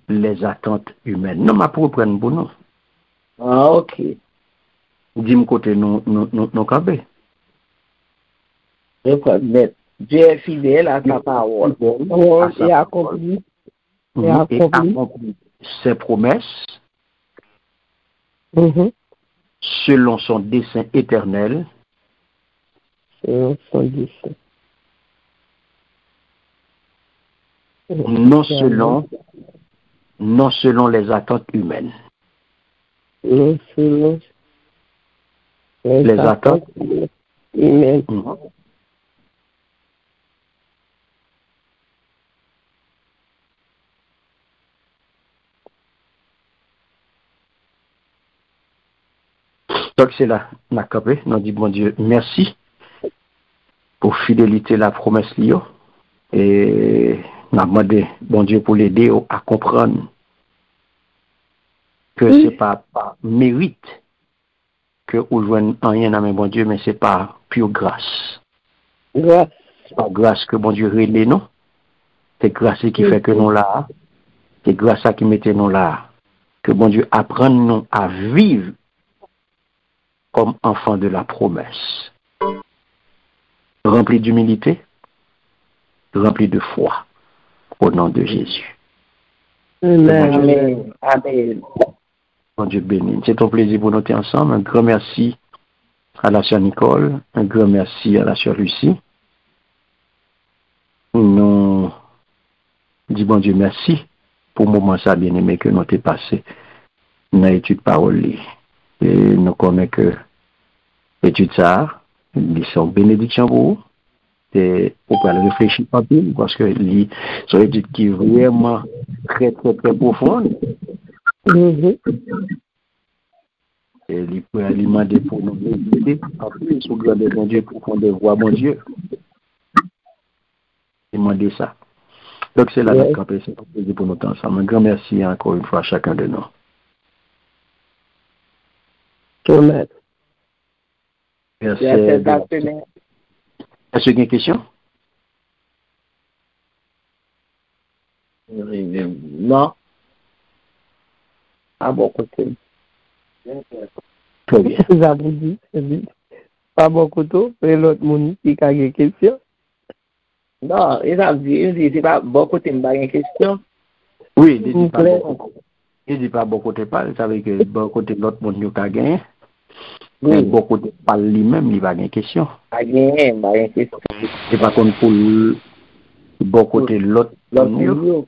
les attentes humaines. Non, ma pour prendre pour nous. Ah, ok. Dis-moi côté nous campés. Dieu est fidèle à sa parole. Et accomplit. Et accomplit ses promesses selon son dessein éternel. Selon son dessein. Non selon les attentes humaines. Non selon les attentes humaines. Donc c'est là, on a capé, on dit bon Dieu, merci pour fidélité la promesse Lio. Et on a demandé bon Dieu pour l'aider à comprendre que c'est pas par mérite que vous jouez rien à bon Dieu, mais c'est par pure grâce. Grâce. C'est par grâce que bon Dieu relève nous. C'est grâce qui fait que nous là. C'est grâce qui mettait nous là. Que bon Dieu apprenne nous à vivre comme enfants de la promesse. Remplis d'humilité, remplis de foi. Au nom de Jésus. Amen. Amen. Bon Dieu béni. C'est un plaisir pour nous être ensemble. Un grand merci à la sœur Nicole. Un grand merci à la sœur Lucie. Nous disons bon Dieu merci pour le moment ça bien aimé que nous avons passé dans l'étude parole. Et nous connaissons que l'étude ça, ils sont bénédictions pour vous. Et on peut réfléchir pas plus parce que c'est une étude qui est vraiment très profonde. Et il peut alimenter pour nous méditer en plus sur le grand Dieu pour de voir mon Dieu. Demander ça. Donc c'est là notre campé, c'est un plaisir pour nous ensemble. Un grand merci encore une fois à chacun de nous. Amen. Merci. Est-ce qu'il y a une question? Non. À bon côté. Très bien. Ça vous dit, pas bon côté, mais l'autre monde qui a une question. Non, il a dit, c'est pas bon côté, mais pas une question. Oui, il dit pas bon côté. Il dit pas bon côté, pas, ça veut dire que bon côté l'autre monde qui a gagné. Mais bon côté pas lui-même, il va gagner question. Pas gagné, pas une question. C'est pas comme pour bon côté l'autre monde.